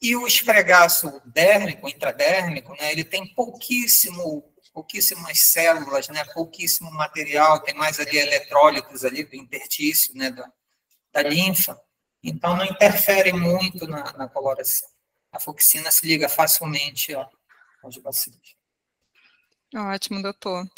E o esfregaço dérmico, intradérmico, né? Ele tem pouquíssimas células, né, pouquíssimo material, tem mais ali eletrólitos ali do intertício, né, da linfa, então não interfere muito na coloração. A fucsina se liga facilmente aos bacilos. Ótimo, doutor.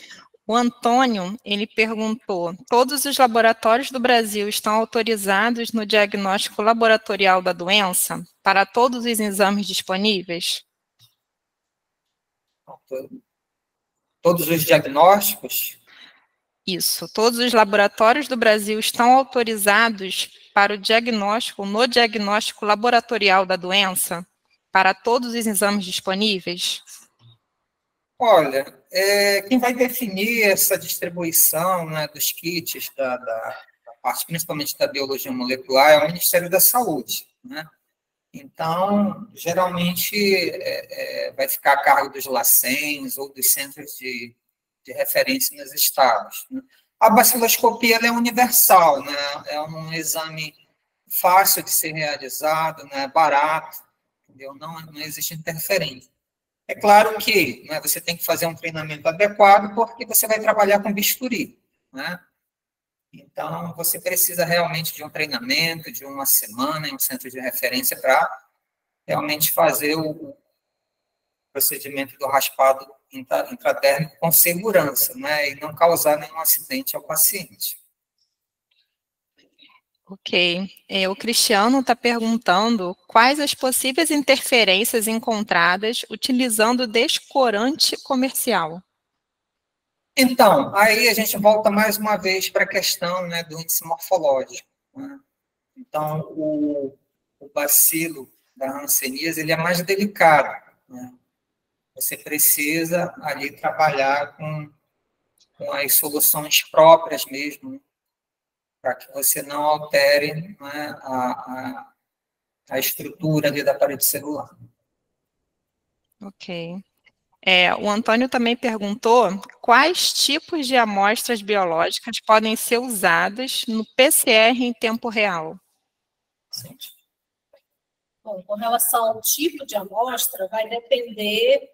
O Antônio, ele perguntou, todos os laboratórios do Brasil estão autorizados no diagnóstico laboratorial da doença para todos os exames disponíveis? Todos os diagnósticos? Isso, todos os laboratórios do Brasil estão autorizados para o diagnóstico, no diagnóstico laboratorial da doença, para todos os exames disponíveis? Olha, quem vai definir essa distribuição, né, dos kits, da parte, principalmente da biologia molecular, é o Ministério da Saúde, né? Então, geralmente, vai ficar a cargo dos LACENs ou dos centros de referência nos estados, né? A baciloscopia ela é universal, né? É um exame fácil de ser realizado, né? Barato, entendeu? Não existe interferência. É claro que, né, você tem que fazer um treinamento adequado porque você vai trabalhar com bisturi, né? Então, você precisa realmente de um treinamento, de uma semana em um centro de referência para realmente fazer o procedimento do raspado intradérmico com segurança, né, e não causar nenhum acidente ao paciente. Ok. O Cristiano está perguntando quais as possíveis interferências encontradas utilizando descorante comercial. Então, aí a gente volta mais uma vez para a questão, né, do índice morfológico, né? Então, o bacilo da hanseníase, ele é mais delicado, né? Você precisa ali trabalhar com as soluções próprias mesmo, né, para que você não altere, né, a estrutura ali da parede celular. Ok. O Antônio também perguntou quais tipos de amostras biológicas podem ser usadas no PCR em tempo real. Sim. Bom, com relação ao tipo de amostra, vai depender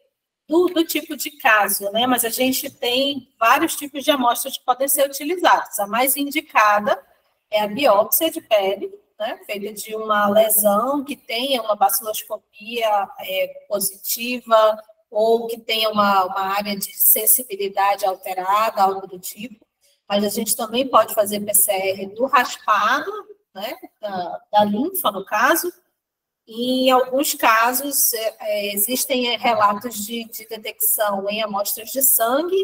do tipo de caso, né? Mas a gente tem vários tipos de amostras que podem ser utilizadas. A mais indicada é a biópsia de pele, né? Feita de uma lesão que tenha uma baciloscopia positiva ou que tenha uma área de sensibilidade alterada, algo do tipo. Mas a gente também pode fazer PCR do raspado, né? Da linfa, no caso. E, em alguns casos, existem relatos de detecção em amostras de sangue,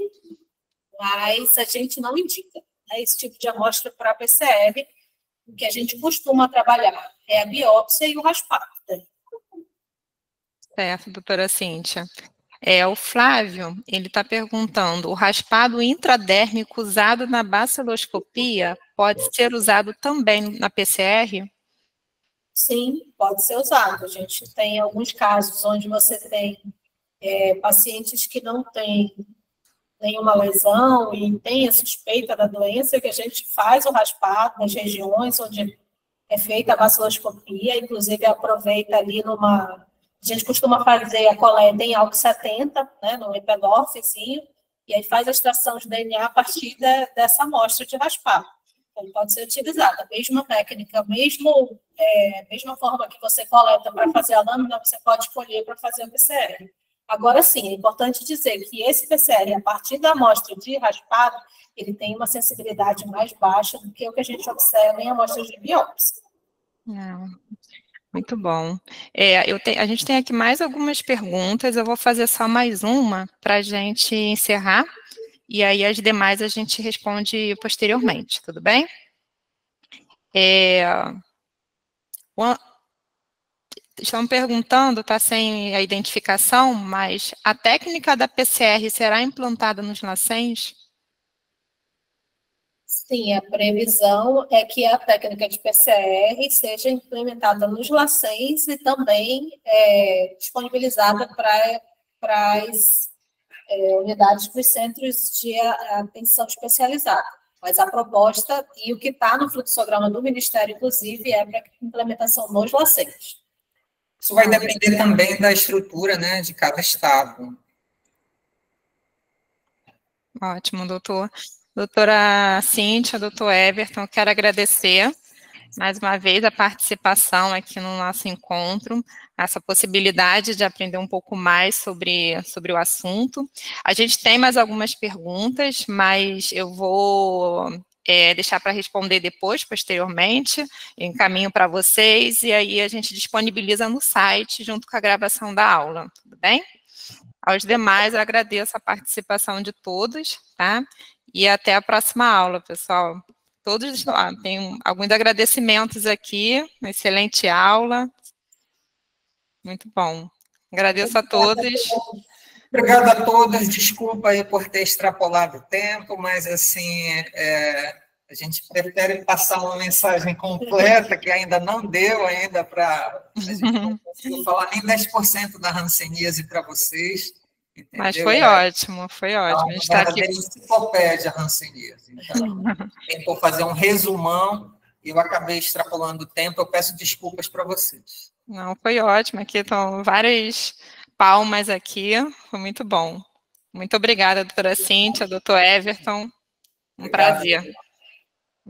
mas a gente não indica, né, esse tipo de amostra para PCR. O que a gente costuma trabalhar é a biópsia e o raspado. Certo, doutora Cíntia. O Flávio, ele está perguntando, o raspado intradérmico usado na baciloscopia pode ser usado também na PCR? Sim, pode ser usado. A gente tem alguns casos onde você tem pacientes que não têm nenhuma lesão e tem a suspeita da doença, que a gente faz o raspado nas regiões onde é feita a baciloscopia, inclusive aproveita ali a gente costuma fazer a coleta em álcool 70, né, no epedorfezinho, e aí faz a extração de DNA a partir dessa amostra de raspado. Então, pode ser utilizada. A mesma técnica, mesma forma que você coleta para fazer a lâmina, você pode escolher para fazer o PCR. Agora, sim, é importante dizer que esse PCR, a partir da amostra de raspado, ele tem uma sensibilidade mais baixa do que o que a gente observa em amostras de biópsia. Muito bom. A gente tem aqui mais algumas perguntas, eu vou fazer só mais uma para a gente encerrar, e aí as demais a gente responde posteriormente, tudo bem? Estão perguntando, está sem a identificação, mas a técnica da PCR será implantada nos LACENS? Sim, a previsão é que a técnica de PCR seja implementada nos LACENS e também disponibilizada para as unidades dos centros de atenção especializada. Mas a proposta e o que está no fluxograma do Ministério, inclusive, é para implementação nos LACENS. Isso vai depender também da estrutura, né, de cada estado. Ótimo, doutor. Doutora Cíntia, doutor Everton, quero agradecer mais uma vez a participação aqui no nosso encontro, essa possibilidade de aprender um pouco mais sobre o assunto. A gente tem mais algumas perguntas, mas eu vou deixar para responder depois, posteriormente, encaminho para vocês, e aí a gente disponibiliza no site, junto com a gravação da aula, tudo bem? Aos demais, eu agradeço a participação de todos, tá? E até a próxima aula, pessoal. Todos, tem alguns agradecimentos aqui, uma excelente aula. Muito bom. Agradeço a todos. Obrigado a todos, desculpa aí por ter extrapolado o tempo, mas assim, a gente prefere passar uma mensagem completa, que ainda não deu ainda para... A gente não conseguiu falar nem 10% da hanseníase para vocês. Entendeu? Mas foi ótimo, foi ótimo. A gente está aqui. Enciclopédia hanseníase. Então, tentou fazer um resumão e eu acabei extrapolando o tempo. Eu peço desculpas para vocês. Não, foi ótimo. Aqui estão várias palmas aqui. Foi muito bom. Muito obrigada, doutora Cíntia, doutor Everton. Um prazer.